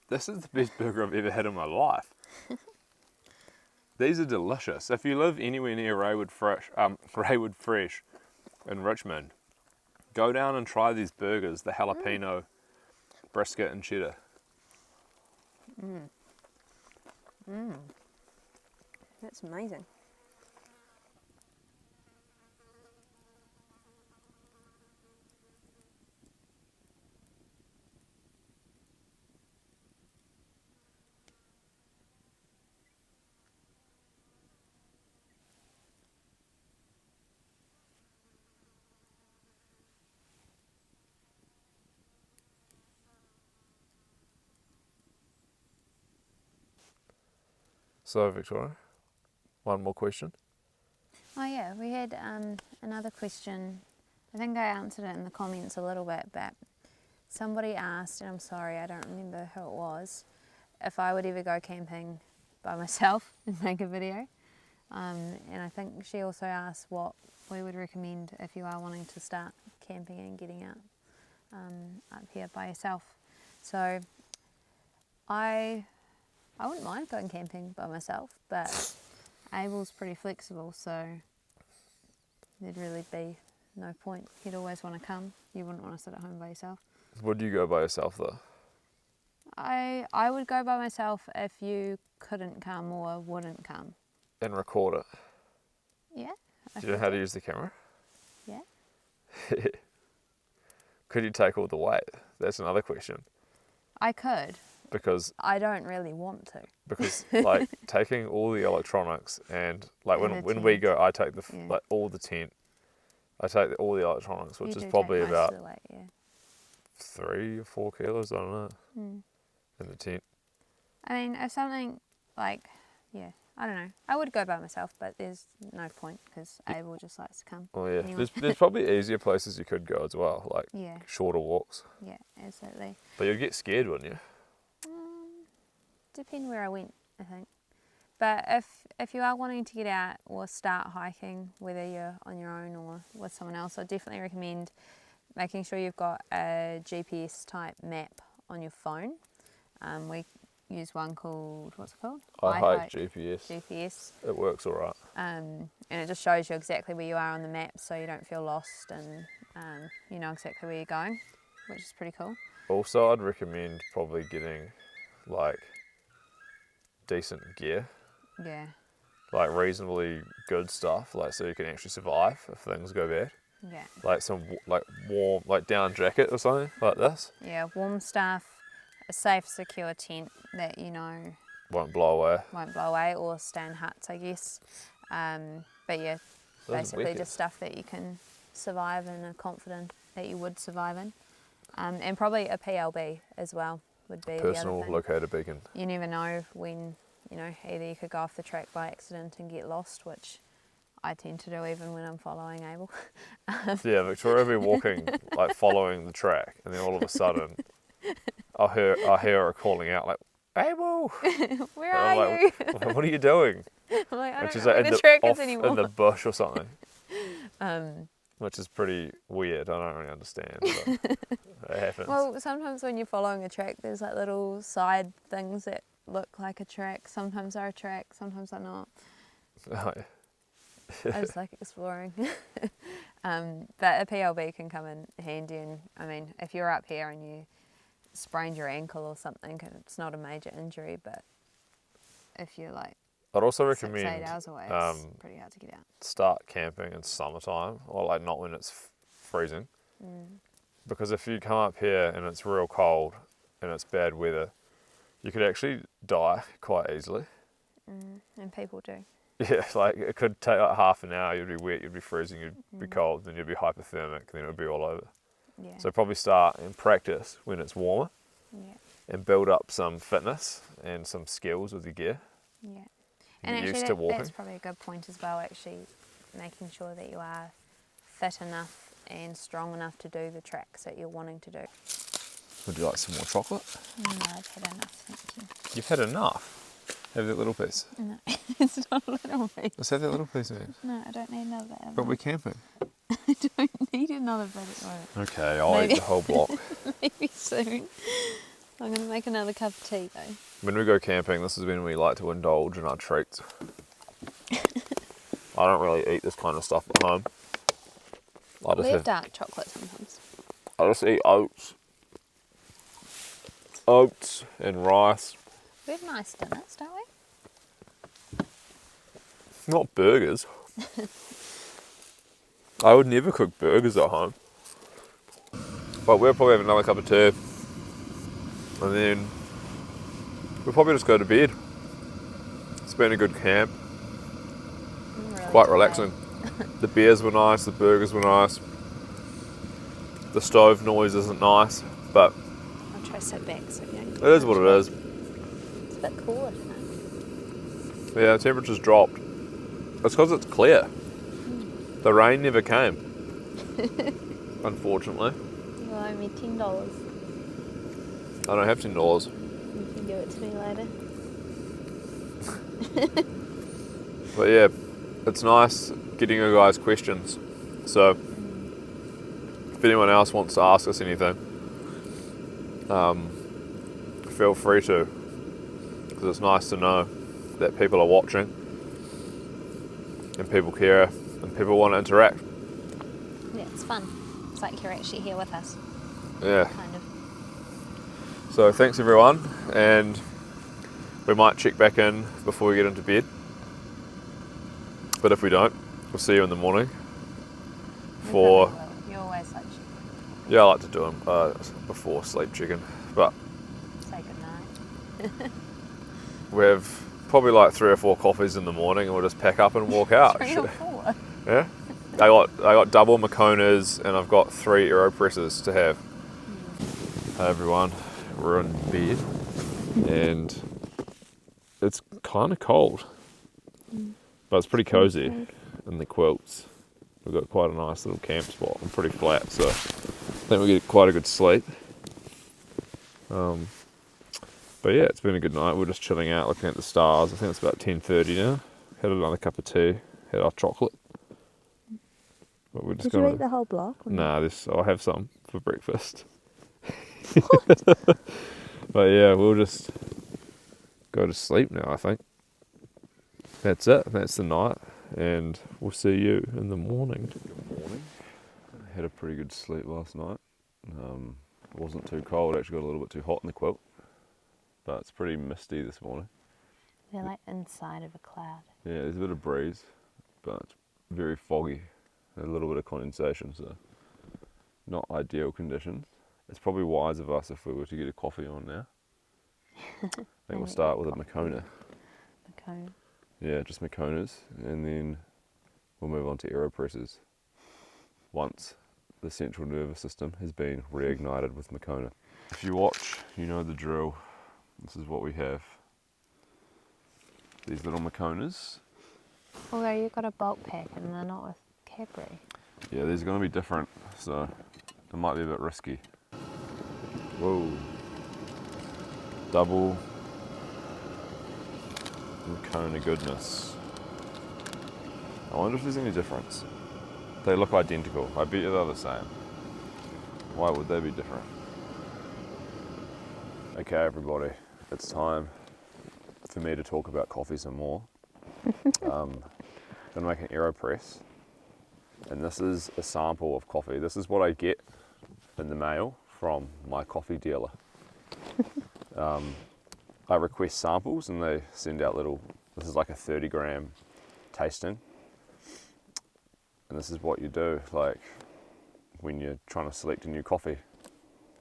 This is the best burger I've ever had in my life. These are delicious. If you live anywhere near Raywood Fresh in Richmond, go down and try these burgers, the jalapeno, brisket and cheddar. That's amazing. So Victoria, one more question. Oh yeah, we had another question. I think I answered it in the comments a little bit, but somebody asked, and I'm sorry, I don't remember who it was, if I would ever go camping by myself and make a video. And I think she also asked what we would recommend if you are wanting to start camping and getting out up here by yourself. So I wouldn't mind going camping by myself, but Abel's pretty flexible, so there'd really be no point. He'd always want to come. You wouldn't want to sit at home by yourself. Would you go by yourself though? I would go by myself if you couldn't come or wouldn't come. And record it? Yeah. Do you know how to use the camera? Yeah. Could you take all the weight? That's another question. I could. Because I don't really want to. Because like taking all the electronics and like And when the we tent. go, I take Yeah. like all the tent. I take all the electronics, which You is do probably take most about of the weight, yeah. 3 or 4 kilos. I don't know. Mm. In the tent. I mean, if something like, yeah, I don't know. I would go by myself, but there's no point because Abel just likes to come. Oh yeah, Anyway. there's probably easier places you could go as well, like Yeah, shorter walks. yeah, absolutely. But you'd get scared, wouldn't you? Depend where I went, I think. But if you are wanting to get out or start hiking, whether you're on your own or with someone else, I definitely recommend making sure you've got a GPS type map on your phone. We use one called, what's it called? I hike GPS. GPS. It works all right. And it just shows you exactly where you are on the map, so you don't feel lost and you know exactly where you're going, which is pretty cool. Also, I'd recommend probably getting like decent gear, Yeah, like reasonably good stuff, like so you can actually survive if things go bad. yeah. Like some like warm, like down jacket or something like this. Yeah, warm stuff, a safe, secure tent that you know Won't blow away. won't blow away, or stay in huts, I guess. But yeah, Those basically wicked. just stuff that you can survive and are confident that you would survive in. And probably a PLB as well would be the Personal other thing. locator beacon. You never know when, you know, either you could go off the track by accident and get lost, which I tend to do even when I'm following Abel. Yeah, Victoria will be walking, like following the track, and then all of a sudden, I'll hear her calling out like, "Abel, Where and I'm are you? like, what are you doing?ing?" I'm like, I Which don't is know like where the track is in anymore. the bush or something, Um, which is pretty weird. I don't really understand, but it happens. well, sometimes when you're following a track, there's like little side things that look like a track. Sometimes they're a track, sometimes they're not. Oh, yeah. I just like exploring. But a PLB can come in handy, and I mean, if you're up here and you sprained your ankle or something, it's not a major injury, but if you're like I'd also 6-8 recommend hours away, it's pretty hard to get out. start camping in summertime, or like not when it's freezing, because if you come up here and it's real cold and it's bad weather, you could actually die quite easily. And people do. Yeah, like it could take like half an hour. You'd be wet, you'd be freezing, you'd be cold, then you'd be hypothermic, then it would be all over. Yeah. So probably start and practice when it's warmer, Yeah. and build up some fitness and some skills with your gear. Yeah. And And get actually, used to walking. that's probably a good point as well, actually, making sure that you are fit enough and strong enough to do the tracks that you're wanting to do. Would you like some more chocolate? No, I've had enough, thank You've had enough. Have that little piece. you. No, it's not a little bit. Let's have that little piece, man. No, I don't need another bit. But we're camping. I don't need another bit at the moment. Okay, I'll Maybe. eat the whole block. Maybe soon. I'm going to make another cup of tea though. When we go camping, this is when we like to indulge in our treats. I don't really eat this kind of stuff at home. We have dark chocolate sometimes. I just eat oats and rice. We have nice dinners, don't we? Not burgers. I would never cook burgers at home. But we'll probably have another cup of tea. And then we'll probably just go to bed. It's been a good camp. I'm really Quite tired. relaxing. The beers were nice, the burgers were nice. The stove noise isn't nice, but I'll try to sit back so you don't. it is what it is. It's a bit cooler tonight. Yeah, the temperature's dropped. It's because it's clear. The rain never came. Unfortunately. You owe me $10. I don't have $10. You can give it to me later. But yeah, it's nice getting you guys questions. So if anyone else wants to ask us anything, feel free to, because it's nice to know that people are watching and people care and people want to interact. Yeah, it's fun. It's like you're actually here with us, Yeah. kind of. So thanks everyone, and we might check back in before we get into bed. But if we don't, we'll see you in the morning. We For probably will. You always like chicken. yeah, I like to do them before sleep chicken, but Say goodnight. we have probably like 3 or 4 coffees in the morning, and we'll just pack up and walk out. 3 or 4. Yeah, I got double Maconas, and I've got 3 AeroPresses to have. Hi everyone, we're in bed, and it's kind of cold, but it's pretty cozy in the quilts. We've got quite a nice little camp spot and pretty flat, so I think we get quite a good sleep. But yeah, it's been a good night. We're just chilling out, looking at the stars. I think it's about 10:30 now. Had another cup of tea, had our chocolate. But we're just Did you eat the whole block? Nah, I'll have some for breakfast. But yeah, we'll just go to sleep now, I think. That's it. That's the night. And we'll see you in the morning. Good morning. I had a pretty good sleep last night. It wasn't too cold. Actually got a little bit too hot in the quilt. But it's pretty misty this morning. They're like inside of a cloud. Yeah, there's a bit of breeze, but it's very foggy. A little bit of condensation, so not ideal conditions. It's probably wise of us if we were to get a coffee on now. I think we'll start with a Macona. Macona. Yeah, just Maconas, and then we'll move on to AeroPresses once the central nervous system has been reignited with Macona. If you watch, you know the drill. This is what we have. These little Maconas. Although you've got a bulk pack and they're not with Cadbury. Yeah, these are going to be different, so it might be a bit risky. Whoa. Double Macona goodness. I wonder if there's any difference. They look identical. I bet you they're the same. Why would they be different? Okay, everybody, it's time for me to talk about coffee some more. I'm gonna make an AeroPress, and this is a sample of coffee. This is what I get in the mail from my coffee dealer. I request samples and they send out this is like a 30-gram tasting. And this is what you do, like when you're trying to select a new coffee.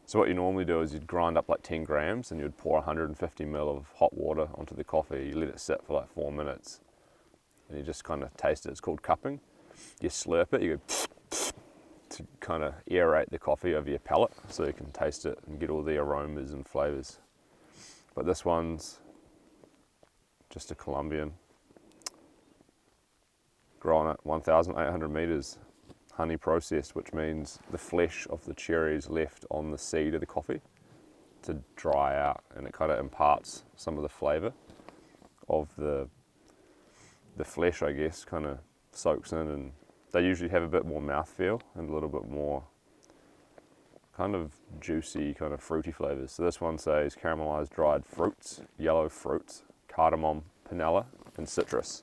So what you normally do is you'd grind up like 10 grams and you'd pour 150 ml of hot water onto the coffee. You let it sit for like 4 minutes and you just kind of taste it. It's called cupping. You slurp it, you go to kind of aerate the coffee over your palate so you can taste it and get all the aromas and flavors. But this one's just a Colombian, grown at 1,800 meters, honey processed, which means the flesh of the cherries left on the seed of the coffee to dry out, and it kind of imparts some of the flavor of the flesh, I guess, kind of soaks in, and they usually have a bit more mouthfeel and a little bit more kind of juicy, kind of fruity flavors. So this one says caramelized dried fruits, yellow fruits, cardamom, panela, and citrus.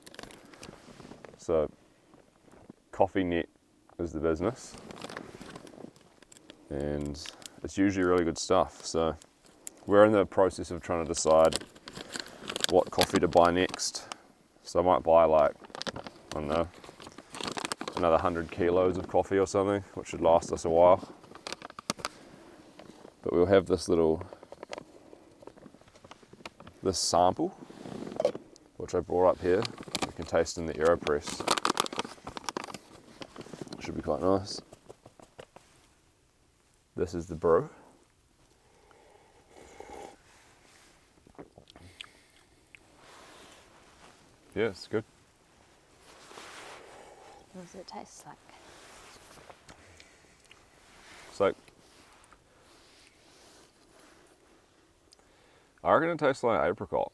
So Coffee Net is the business, and it's usually really good stuff. So we're in the process of trying to decide what coffee to buy next. So I might buy like, I don't know, another 100 kilos of coffee or something, which should last us a while. But we'll have this sample, which I brought up here. You can taste in the AeroPress. Should be quite nice. This is the brew. Yeah, it's good. What does it taste like? It's like, I reckon it tastes like apricot.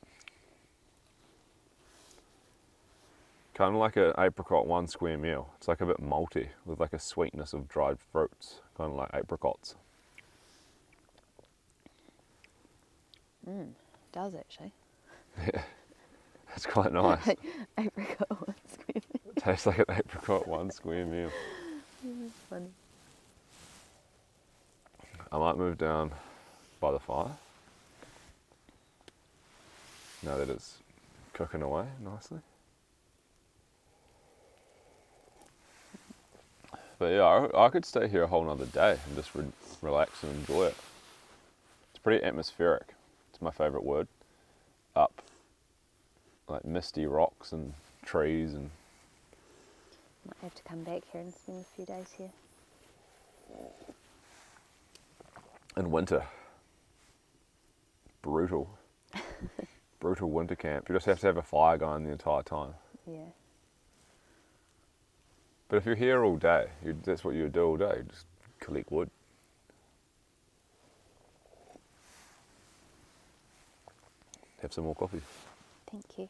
Kind of like an apricot 1 square meal. It's like a bit malty with like a sweetness of dried fruits, kind of like apricots. Does actually. Yeah, it's quite nice. Apricot 1 square meal. It tastes like an apricot 1 square meal. That's funny. I might move down by the fire. Now that it's cooking away nicely. But yeah, I could stay here a whole nother day and just relax and enjoy it. It's pretty atmospheric. It's my favourite word. Up, like misty rocks and trees and. Might have to come back here and spend a few days here. In winter. Brutal. Brutal winter camp. You just have to have a fire going the entire time. Yeah. But if you're here all day, that's what you would do all day, just collect wood. Have some more coffee. Thank you.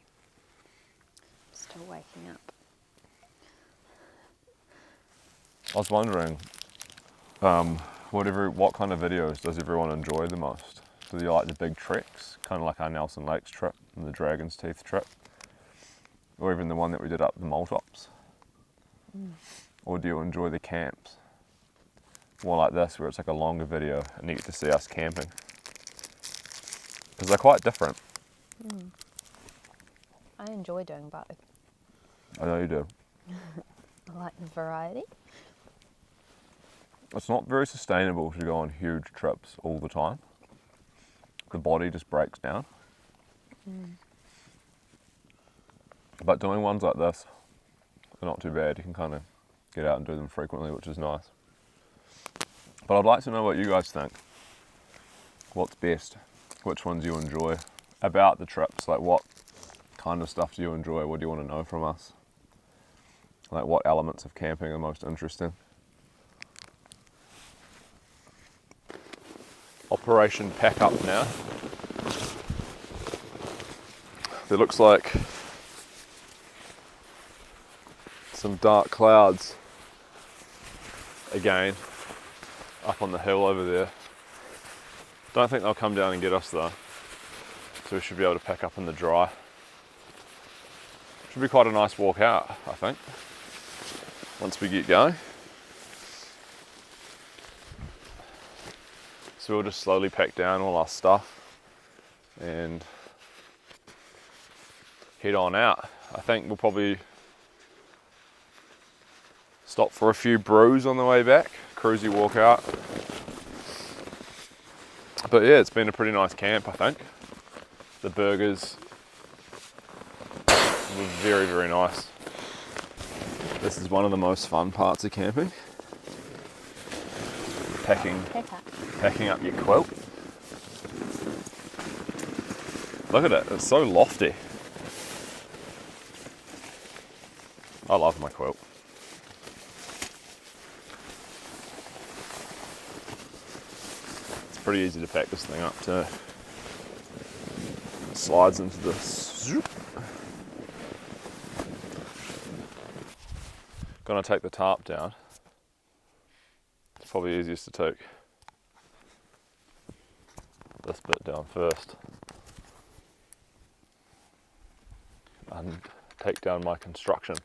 Still waking up. I was wondering, what kind of videos does everyone enjoy the most? Do you like the big treks, kind of like our Nelson Lakes trip and the Dragon's Teeth trip? Or even the one that we did up the Maltops? Or do you enjoy the camps? More like this, where it's like a longer video and you get to see us camping. Because they're quite different. I enjoy doing both. I know you do. I like the variety. It's not very sustainable to go on huge trips all the time. The body just breaks down. But doing ones like this are not too bad. You can kind of get out and do them frequently, which is nice. But I'd like to know what you guys think. What's best? Which ones you enjoy? About the trips, like what kind of stuff do you enjoy? What do you want to know from us? Like what elements of camping are most interesting? Operation Pack Up now. There looks like some dark clouds again up on the hill over there. Don't think they'll come down and get us though, so we should be able to pack up in the dry. Should be quite a nice walk out, I think, once we get going. So we'll just slowly pack down all our stuff and head on out. I think we'll probably stop for a few brews on the way back, cruisy walk out. But yeah, it's been a pretty nice camp, I think. The burgers were very, very nice. This is one of the most fun parts of camping. Packing up your quilt. Look at it, it's so lofty. I love my quilt. It's pretty easy to pack this thing up too. It slides into this. Gonna take the tarp down. It's probably easiest to take this bit down first and take down my construction.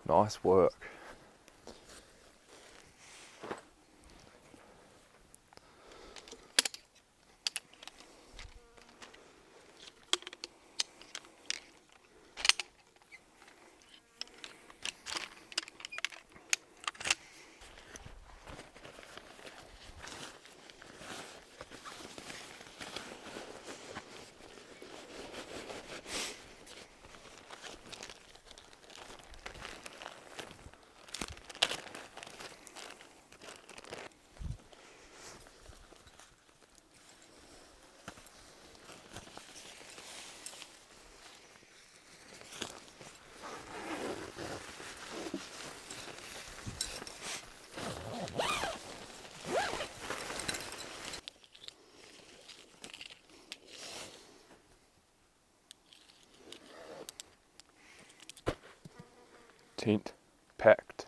Nice work. tent packed.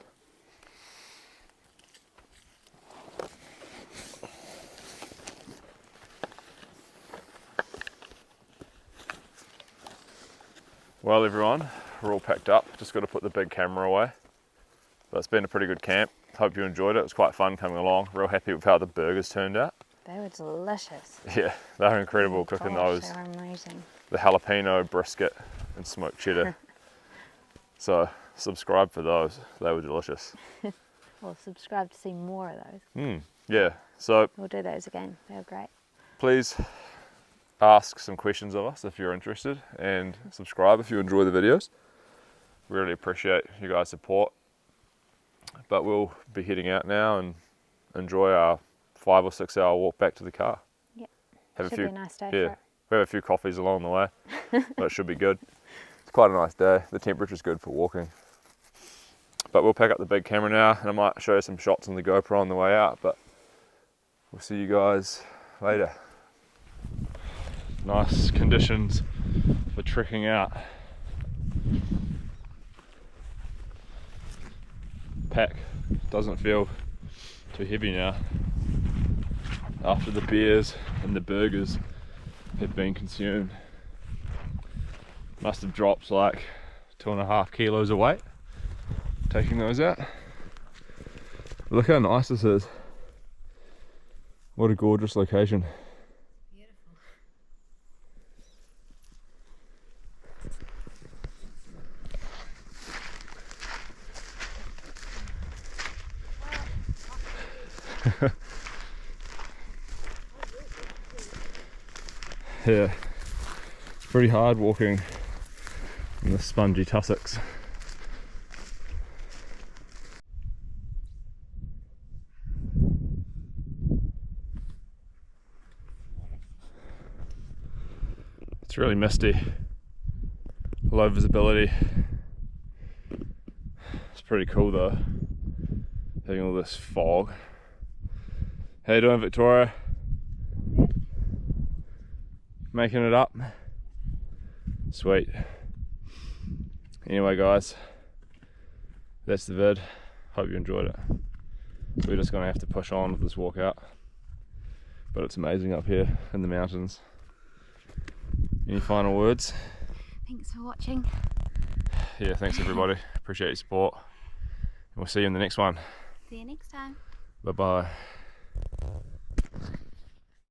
Well everyone, we're all packed up, just got to put the big camera away. But it's been a pretty good camp. Hope you enjoyed it. It was quite fun coming along. Real happy with how the burgers turned out. They were delicious. Yeah, they were incredible cooking those. They were amazing. The jalapeno, brisket and smoked cheddar. So subscribe for those. They were delicious. Well, subscribe to see more of those. Yeah, so We'll do those again. They were great. please ask some questions of us if you're interested, and subscribe if you enjoy the videos. Really appreciate you guys' support. But we'll be heading out now and enjoy our 5 or 6 hour walk back to the car. Yep. Have Should a few, be a nice day yeah, for it. we have a few coffees along the way, but it should be good. It's quite a nice day. The temperature's good for walking. But we'll pack up the big camera now, and I might show you some shots on the GoPro on the way out, but we'll see you guys later. Nice conditions for trekking out. Pack doesn't feel too heavy now after the beers and the burgers have been consumed. Must have dropped like 2.5 kilos of weight taking those out. Look how nice this is. What a gorgeous location. Yeah, it's pretty hard walking in the spongy tussocks. It's really misty, low visibility. It's pretty cool though, having all this fog. How you doing, Victoria? Making it up? Sweet. Anyway guys, that's the vid. Hope you enjoyed it. We're just gonna have to push on with this walkout, but it's amazing up here in the mountains. Any final words? Thanks for watching. Yeah, thanks everybody. Appreciate your support. And we'll see you in the next one. See you next time. Bye bye.